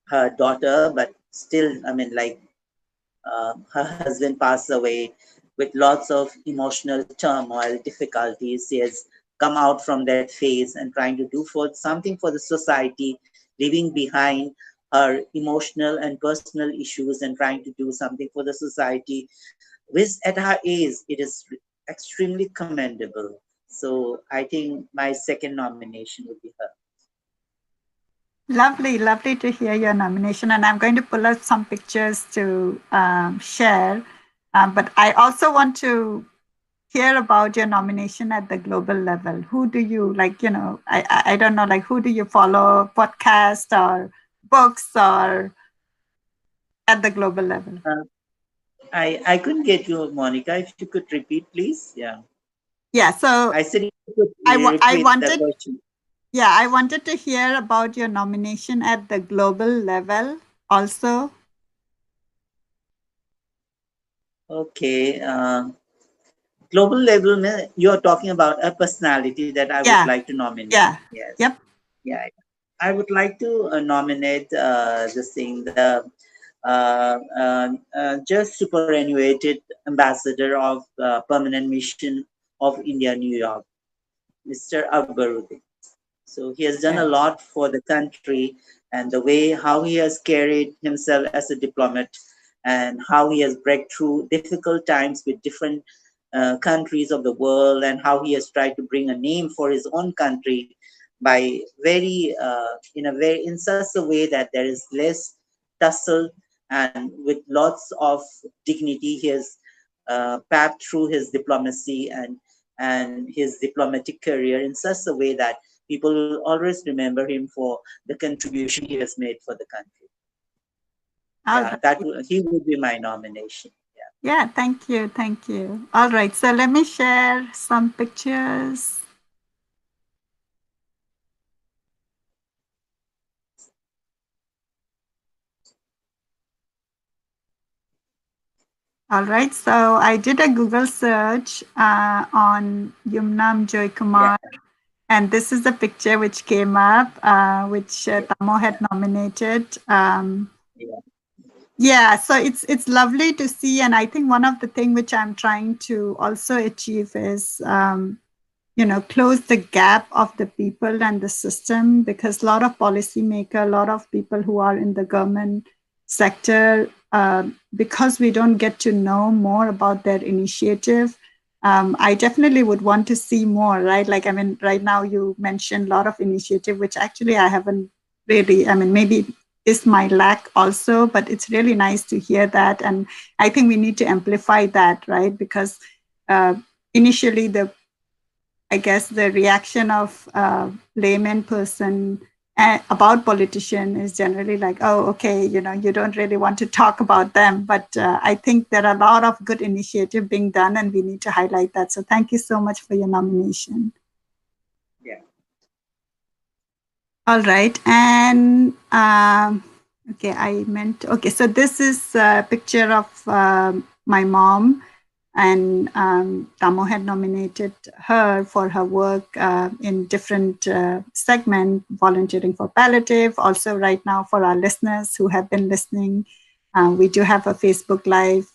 her daughter, but still, I mean, like her husband passed away with lots of emotional turmoil, difficulties. She has come out from that phase and trying to do for something for the society, leaving behind her emotional and personal issues and trying to do something for the society, which at her age, it is extremely commendable. So I think my second nomination would be her. Lovely, lovely to hear your nomination. And I'm going to pull out some pictures to share. But I also want to hear about your nomination at the global level. Who do you like, I don't know, like who do you follow, podcast or books or at the global level? I couldn't get you, Monica. If you could repeat, please. Yeah. Yeah, so I said if you could I repeat wanted, the question. yeah, I wanted to hear about your nomination at the global level also. Okay. Global level, you're talking about a personality that I would Yeah, like to nominate. yeah, Yes. yep. Yeah. I would like to nominate this thing, the just superannuated ambassador of permanent mission of India, New York, Mr. Akbaruddin. So he has done a Okay. lot for the country, and the way how he has carried himself as a diplomat and how he has break through difficult times with different countries of the world, and how he has tried to bring a name for his own country by very in such a way that there is less tussle, and with lots of dignity he has packed through his diplomacy and his diplomatic career in such a way that people will always remember him for the contribution he has made for the country. All Yeah, that right. he would be my nomination. Yeah. Yeah, thank you. Thank you. All right. So let me share some pictures. All right. So I did a Google search on Yumnam Yeah. Kumar, and this is the picture which came up, which Tamo had nominated. Yeah. Yeah, so it's lovely to see, and I think one of the thing which I'm trying to also achieve is close the gap of the people and the system, because a lot of policymaker, a lot of people who are in the government sector, because we don't get to know more about their initiative. I definitely would want to see more, right? Like, I mean, right now you mentioned a lot of initiative, which actually I haven't really, I mean, maybe is my lack also, but it's really nice to hear that. And I think we need to amplify that, right? Because initially the I guess the reaction of layman person about politician is generally like, oh, okay, you don't really want to talk about them. But I think there are a lot of good initiative being done, and we need to highlight that. So thank you so much for your nomination. Yeah. All right. And okay, so this is a picture of my mom, and Tamo had nominated her for her work in different segments, volunteering for palliative. Also, right now, for our listeners who have been listening, we do have a Facebook Live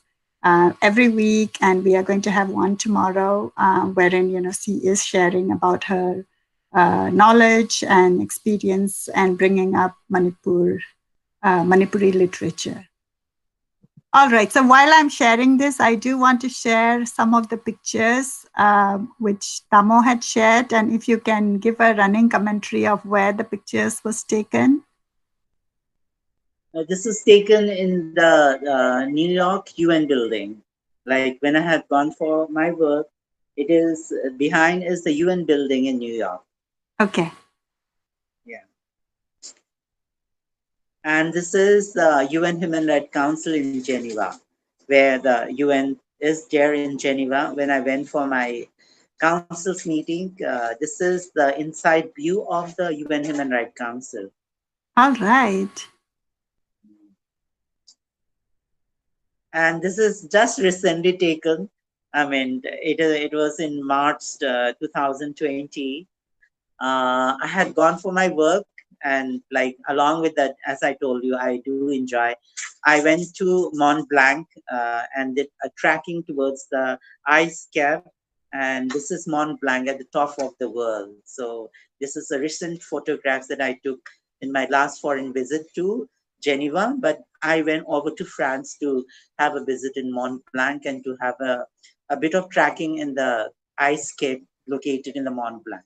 every week, and we are going to have one tomorrow, wherein she is sharing about her knowledge and experience and bringing up Manipuri literature. All right. So while I'm sharing this, I do want to share some of the pictures which Tamo had shared. And if you can give a running commentary of where the pictures was taken. This is taken in the New York UN building. Like when I had gone for my work, it is behind is the UN building in New York. Okay. Yeah. And this is the UN Human Rights Council in Geneva, where the UN is there in Geneva. When I went for my council's meeting, this is the inside view of the UN Human Rights Council. All right. And this is just recently taken. I mean, it was in March 2020. I had gone for my work, and like along with that, as I told you, I do enjoy. I went to Mont Blanc and did a trekking towards the ice cap, and this is Mont Blanc at the top of the world. So this is a recent photographs that I took in my last foreign visit to Geneva, but I went over to France to have a visit in Mont Blanc and to have a bit of trekking in the ice cap located in the Mont Blanc.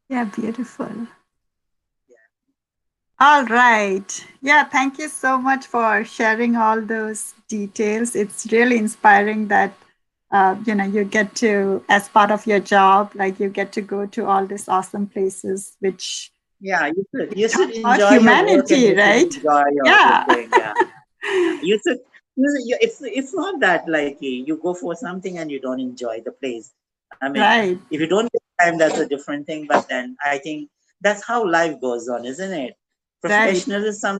Yeah, beautiful. All right. Yeah, thank you so much for sharing all those details. It's really inspiring that you get to, as part of your job, like you get to go to all these awesome places, which Yeah, you should about enjoy your work and humanity, you should right? enjoy your Yeah, thing. Yeah, yeah. It's not that like you go for something and you don't enjoy the place. I mean, right, if you don't get time, that's a different thing. But then I think that's how life goes on, isn't it? right. Professionalism,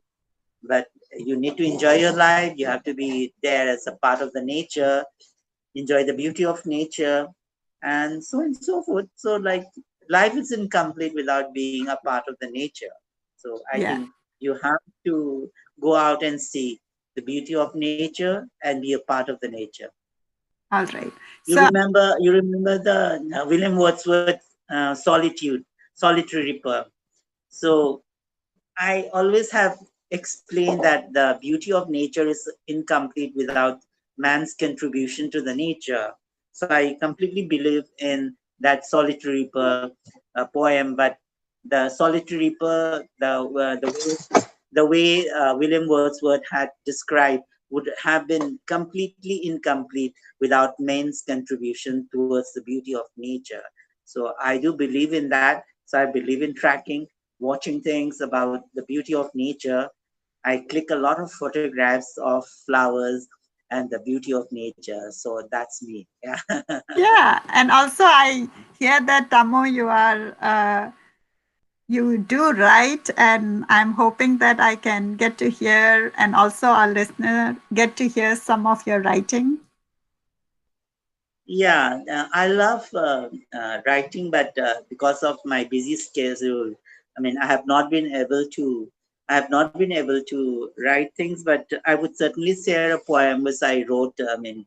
but you need to enjoy your life. You have to be there as a part of the nature, enjoy the beauty of nature, and so on and so forth. So, like, life is incomplete without being a part of the nature. So, I Yeah, think you have to go out and see the beauty of nature and be a part of the nature. all right. You So, remember, you remember the William Wordsworth solitude, solitary reaper. So, I always have explained that the beauty of nature is incomplete without man's contribution to the nature. So I completely believe in that solitary reaper poem, but the solitary reaper, the way William Wordsworth had described would have been completely incomplete without man's contribution towards the beauty of nature. So I do believe in that. So I believe in tracking, watching things about the beauty of nature. I click a lot of photographs of flowers and the beauty of nature. So that's me. Yeah. yeah, and also I hear that Tamo, you do write, and I'm hoping that I can get to hear, and also our listener get to hear some of your writing. Yeah, I love writing, but because of my busy schedule, I mean, I have not been able to write things. But I would certainly share a poem which I wrote, I mean,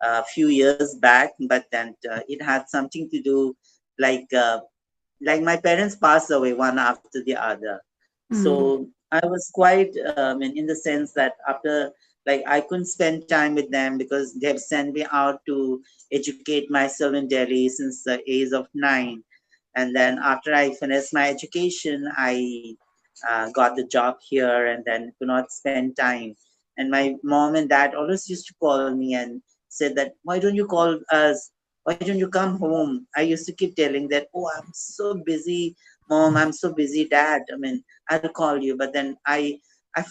a few years back. But then it had something to do, like uh, like my parents passed away one after the other. Mm, So I was quite, in the sense that after, like, I couldn't spend time with them because they have sent me out to educate myself in Delhi since the age of 9. And then after I finished my education, I got the job here and then could not spend time. And my mom and dad always used to call me and said that, why don't you call us? why don't you come home? I used to keep telling that, oh, I'm so busy, mom, I'm so busy, dad. I mean, I'll call you. But then I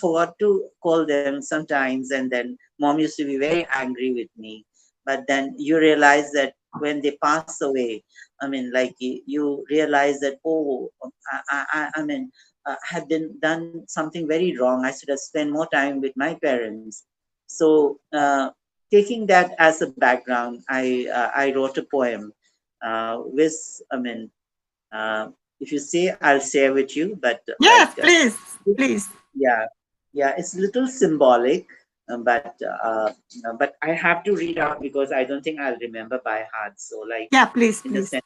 forgot to call them sometimes, and then mom used to be very angry with me. But then you realize that when they pass away, I mean, like you realize that, oh, I mean, have been done something very wrong. I should have spent more time with my parents. So taking that as a background, I wrote a poem, with, I mean, uh, if you say, I'll share with you, but Yes, please, please. yeah, yeah, it's a little symbolic, but I have to read out because I don't think I'll remember by heart. So, like, Yeah, please, in the please. sense,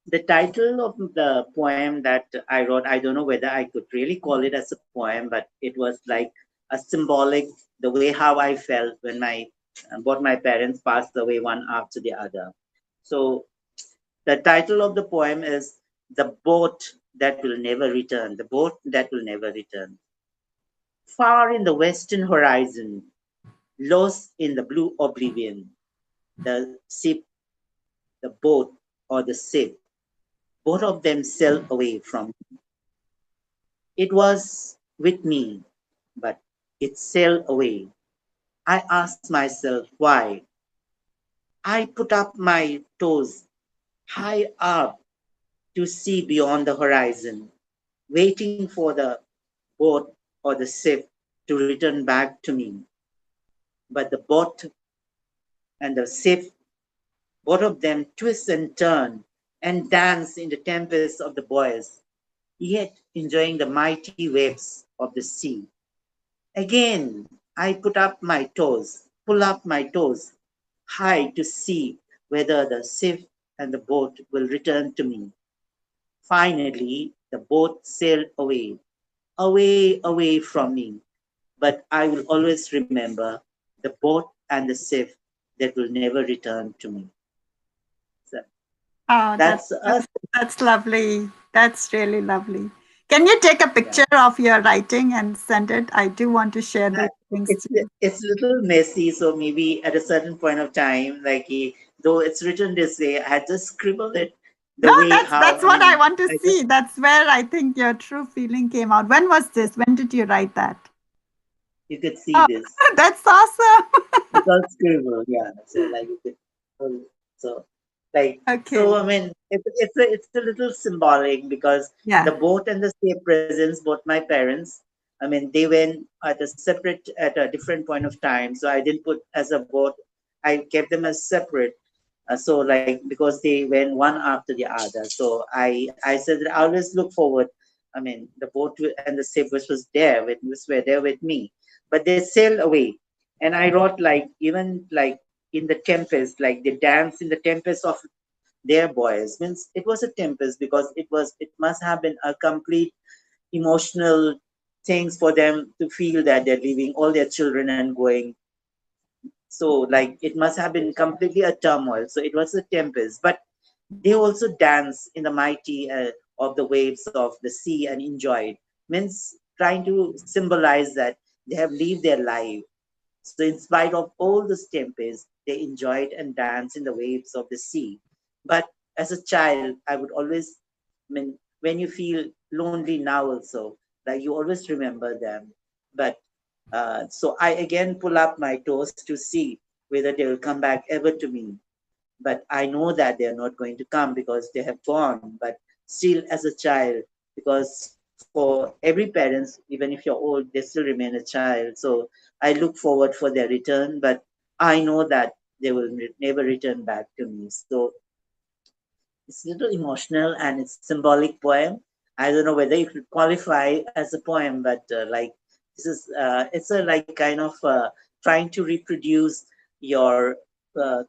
the title of the poem that I wrote, I don't know whether I could really call it as a poem, but it was like a symbolic, the way how I felt when my both my parents passed away one after the other. So the title of the poem is "The Boat That Will Never Return." The boat that will never return. Far in the western horizon, lost in the blue oblivion, the ship, the boat, or the ship, both of them sailed away from. It was with me, but it sailed away. I asked myself why. I put up my toes high up to see beyond the horizon, waiting for the boat or the ship to return back to me. But the boat and the ship, both of them twist and turn and dance in the tempest of the boys, yet enjoying the mighty waves of the sea. Again, I put up my toes, pull up my toes high to see whether the ship and the boat will return to me. Finally, the boat sailed away, away, away from me. But I will always remember the boat and the ship that will never return to me. So Oh, that's us. that's lovely. That's really lovely. Can you take a Yeah. picture of your writing and send it? I do want to share Uh, those things It's too. it's a little messy, so maybe at a certain point of time, like though it's written this way, I just scribbled it the No, way how that's I what I mean. want to I just see. That's where I think your true feeling came out. When was this? When did you write that? you could see Oh, this. that's awesome. It's all scribble, yeah. So like you could, so like so. Okay. I mean, it's a little symbolic because the Yeah. boat and the ship presents both my parents. I mean, they went at a different point of time. So I didn't put as a boat. I kept them as separate. So like because they went one after the other. So I said that I always look forward. I mean, the boat and the ship which was there with which were there with me, but they sailed away. And I wrote like even like in the tempest, like they dance in the tempest of their boys. Means it was a tempest because it must have been a complete emotional things for them to feel that they're leaving all their children and going. So like it must have been completely a turmoil. So it was a tempest, but they also dance in the mighty of the waves of the sea and enjoy it. Means trying to symbolize that they have lived their life. So in spite of all the tempests, they enjoyed and danced in the waves of the sea. But as a child, I would always, I mean, when you feel lonely now also, like you always remember them. But so I again pull up my toes to see whether they will come back ever to me. But I know that they are not going to come because they have gone. But still, as a child, because for every parents, even if you're old, they still remain a child. So I look forward for their return, but I know that they will never return back to me. So it's a little emotional and it's symbolic poem. I don't know whether it would qualify as a poem, but like this is it's a like kind of trying to reproduce your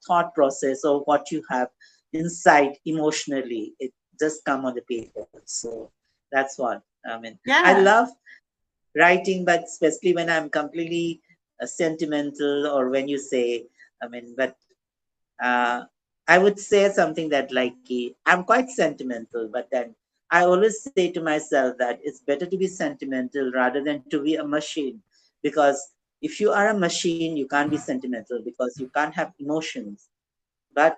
thought process or what you have inside emotionally. It just come on the paper. So that's what I mean. I Yeah. love writing, but especially when I'm completely sentimental or when you say, I mean, but uh, I would say something that like I'm quite sentimental, but then I always say to myself that it's better to be sentimental rather than to be a machine, because if you are a machine, you can't be sentimental because you can't have emotions. but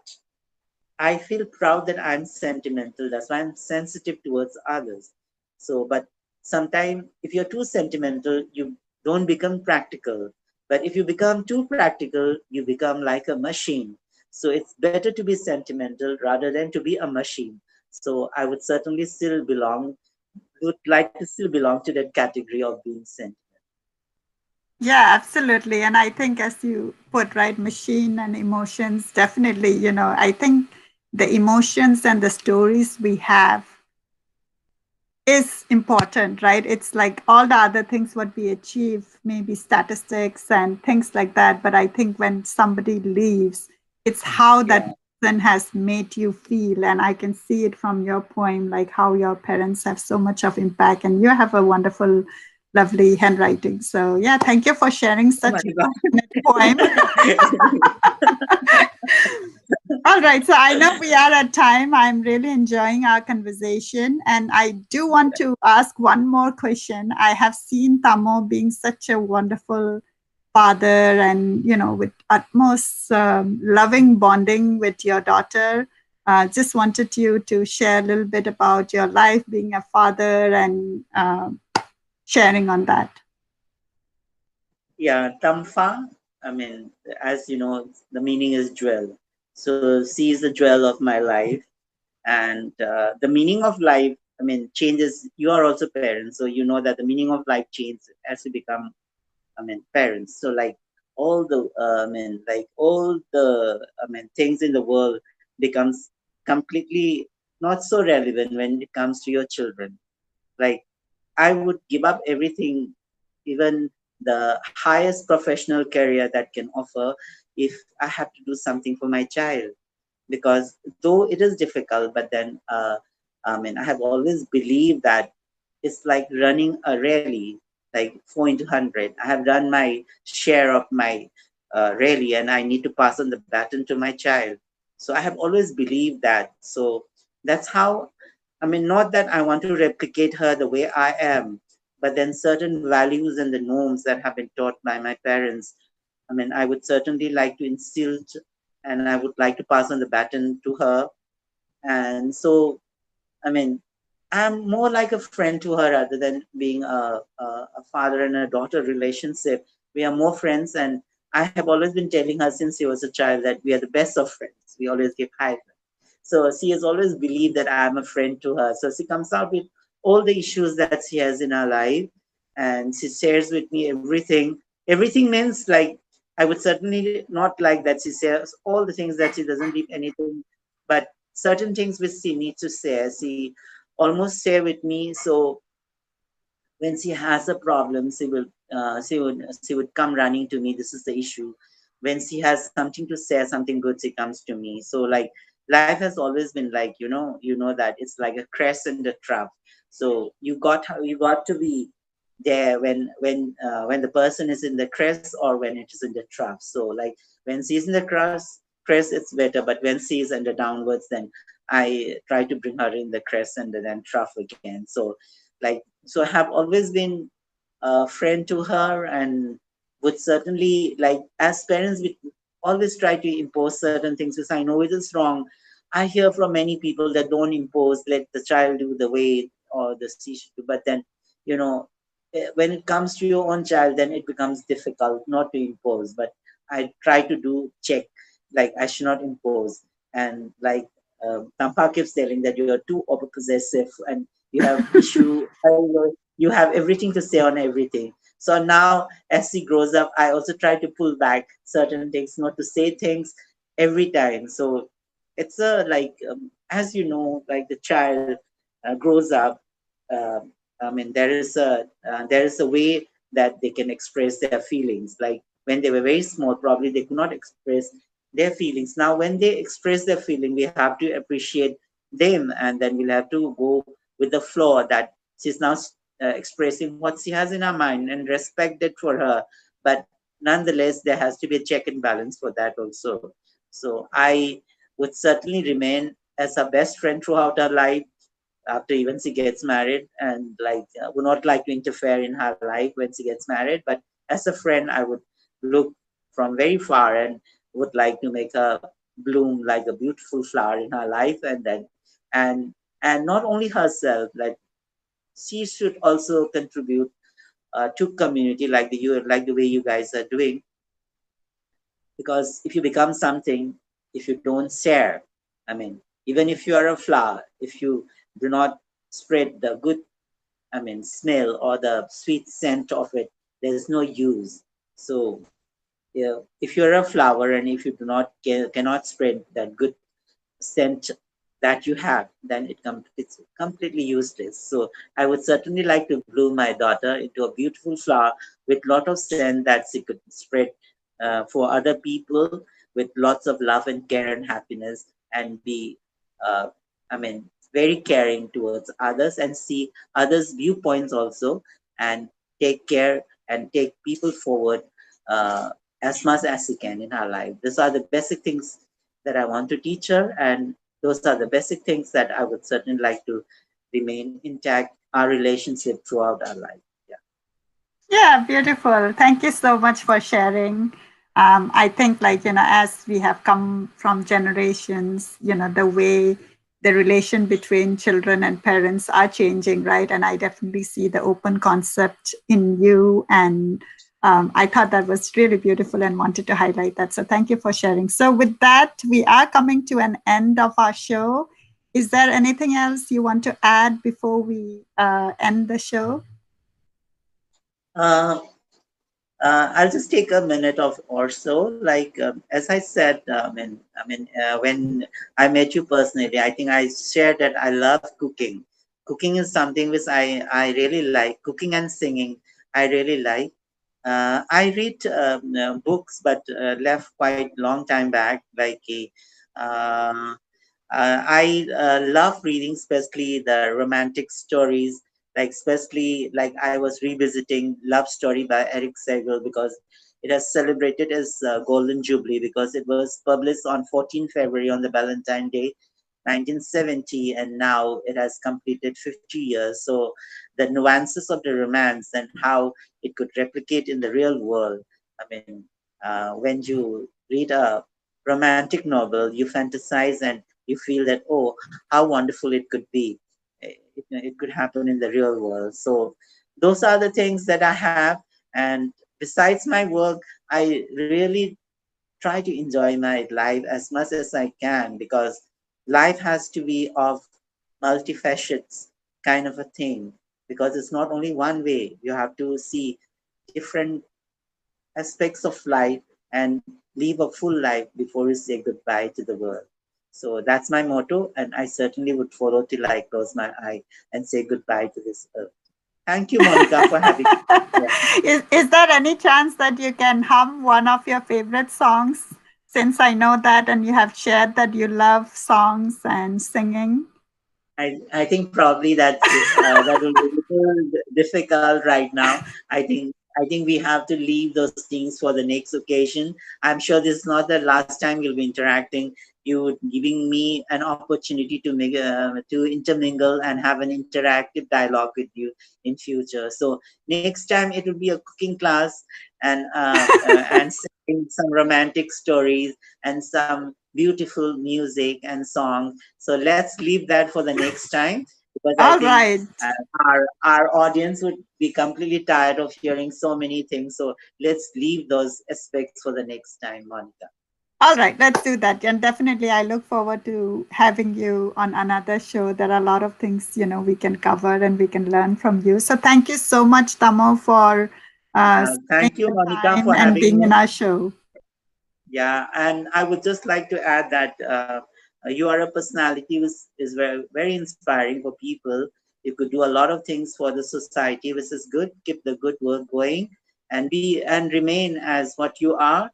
I feel proud that I'm sentimental. That's why I'm sensitive towards others. So, but sometimes if you're too sentimental, you don't become practical. But if you become too practical, you become like a machine. So it's better to be sentimental rather than to be a machine. So I would certainly still belong, would like to still belong to that category of being sentimental. Yeah, absolutely. And I think, as you put, right, machine and emotions, definitely, I think the emotions and the stories we have is important, right? It's like all the other things what we achieve, maybe statistics and things like that. But I think when somebody leaves, it's how that Yeah. person has made you feel. And I can see it from your poem, like how your parents have so much of impact. And you have a wonderful, lovely handwriting. So yeah, thank you for sharing Oh my such a God. passionate poem. All right, so I know we are at time. I'm really enjoying our conversation, and I do want to ask one more question. I have seen Tamo being such a wonderful father, and with utmost loving bonding with your daughter. Just wanted you to share a little bit about your life being a father and sharing on that. Yeah, Tamfa, I mean, as you know, the meaning is jewel. So she is the jewel of my life. And the meaning of life, I mean, changes. You are also parents, so you know that the meaning of life changes as you become, I mean, parents. So like all the, all the, things in the world becomes completely not so relevant when it comes to your children. Like I would give up everything, even the highest professional career that can offer, if I have to do something for my child. Because though it is difficult, but then I have always believed that it's like running a rally, like 4 into 100. I have done my share of my rally, and I need to pass on the baton to my child. So I have always believed that. So that's how, I mean, not that I want to replicate her the way I am, but then certain values and the norms that have been taught by my parents. I mean, I would certainly like to instill, and I would like to pass on the baton to her. And so, I mean, I'm more like a friend to her rather than being a father and a daughter relationship. We are more friends, and I have always been telling her since she was a child that we are the best of friends. We always give high. So she has always believed that I am a friend to her. So she comes out with all the issues that she has in her life, and she shares with me everything. Everything means like I would certainly not like that she shares all the things that she doesn't leave anything, but certain things which she needs to share, she almost share with me. So when she has a problem, she would come running to me. This is the issue. When she has something to say, something good, she comes to me. So like life has always been like, that it's like a crest and a trap. So you got to be there when the person is in the crest or when it is in the trap. So like when she's in the crest, it's better, but when she's in the downwards, then I try to bring her in the crest and then trough again. So like, so I have always been a friend to her, and would certainly, like, as parents, we always try to impose certain things because I know it is wrong. I hear from many people that don't impose, let the child do the way or the she should do. But then, when it comes to your own child, then it becomes difficult not to impose. But I try to do check, like I should not impose. And like Tampa keeps telling that you're too over possessive and you have issue, you have everything to say on everything. So now as she grows up, I also try to pull back certain things, not to say things every time. So it's a like as you know, like the child grows up. um, I mean, there is a way that they can express their feelings. Like when they were very small, probably they could not express their feelings. Now when they express their feeling, we have to appreciate them, and then we'll have to go with the flow that she's now expressing what she has in her mind, and respect that for her. But nonetheless, there has to be a check and balance for that also. So I would certainly remain as her best friend throughout her life, after even she gets married, and like would not like to interfere in her life when she gets married. But as a friend, I would look from very far and would like to make her bloom like a beautiful flower in her life, and then and and not only herself, like she should also contribute to community like the way you guys are doing. Because if you become something, if you don't share, I mean, even if you are a flower, if you do not spread the good, I mean, smell or the sweet scent of it, there's no use. So yeah, if you're a flower and if you do not cannot spread that good scent that you have, then it's completely useless. So I would certainly like to bloom my daughter into a beautiful flower with lot of scent that she could spread for other people with lots of love and care and happiness, and be, uh, I mean, very caring towards others and see others' viewpoints also, and take care and take people forward uh, as much as she can in her life. These are the basic things that I want to teach her, and those are the basic things that I would certainly like to remain intact our relationship throughout our life. Yeah. Yeah, beautiful. Thank you so much for sharing. I think, like, as we have come from generations, the way the relation between children and parents are changing, right? And I definitely see the open concept in you. And I thought that was really beautiful and wanted to highlight that. So thank you for sharing. So, with that, we are coming to an end of our show. Is there anything else you want to add before we end the show? Uh, I'll just take a minute of or so. Like as I said, when I met you personally, I think I shared that I love cooking. Cooking is something which I really like. Cooking and singing, I really like. I read books, but left quite long time back. Uh, I love reading, especially the romantic stories, like especially like I was revisiting Love Story by Eric Segal because it has celebrated its Golden Jubilee because it was published on 14 February on the Valentine Day, 1970, and now it has completed 50 years. So the nuances of the romance and how it could replicate in the real world. I mean, when you read a romantic novel, you fantasize and you feel that, oh, how wonderful it could be. It could happen in the real world. So those are the things that I have. And besides my work, I really try to enjoy my life as much as I can, because life has to be of multifacets kind of a thing, because it's not only one way. You have to see different aspects of life and live a full life before you say goodbye to the world. So that's my motto, and I certainly would follow till I close my eye and say goodbye to this earth. Thank you, Monica, for having me. Is there any chance that you can hum one of your favorite songs? Since I know that and you have shared that you love songs and singing. I think probably that will be a little difficult right now. I think we have to leave those things for the next occasion. I'm sure this is not the last time we'll be interacting. You giving me an opportunity to make to intermingle and have an interactive dialogue with you in future. So next time it will be a cooking class, and singing some romantic stories and some beautiful music and songs. So let's leave that for the next time, because I All think right. our audience would be completely tired of hearing so many things. So let's leave those aspects for the next time, Monica. All right, let's do that. And definitely, I look forward to having you on another show. There are a lot of things, we can cover and we can learn from you. So thank you so much, Tamo, for sparing Thank you, the Monica, time for and having being in me. our show. Yeah, and I would just like to add that you are a personality which is very, very inspiring for people. You could do a lot of things for the society, which is good. Keep the good work going, and remain as what you are,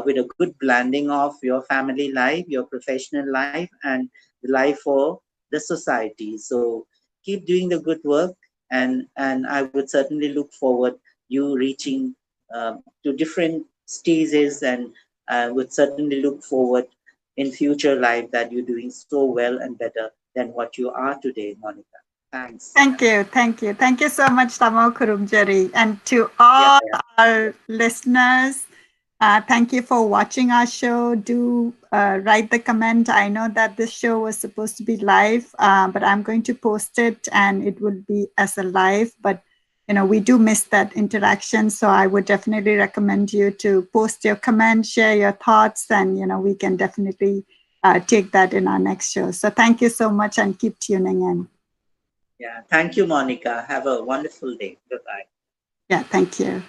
with a good blending of your family life, your professional life, and the life for the society. So keep doing the good work, and I would certainly look forward you reaching to different stages, and would certainly look forward in future life that you're doing so well and better than what you are today, Monica. Thanks. Thank you. Thank you. Thank you so much, Tamo Kurumjari. And to Yeah, all yeah. our listeners, Thank you for watching our show. Do write the comment. I know that this show was supposed to be live, but I'm going to post it and it will be as a live. But we do miss that interaction. So I would definitely recommend you to post your comment, share your thoughts, and we can definitely take that in our next show. So thank you so much and keep tuning in. Yeah, thank you, Monica. Have a wonderful day. Goodbye. Yeah, thank you.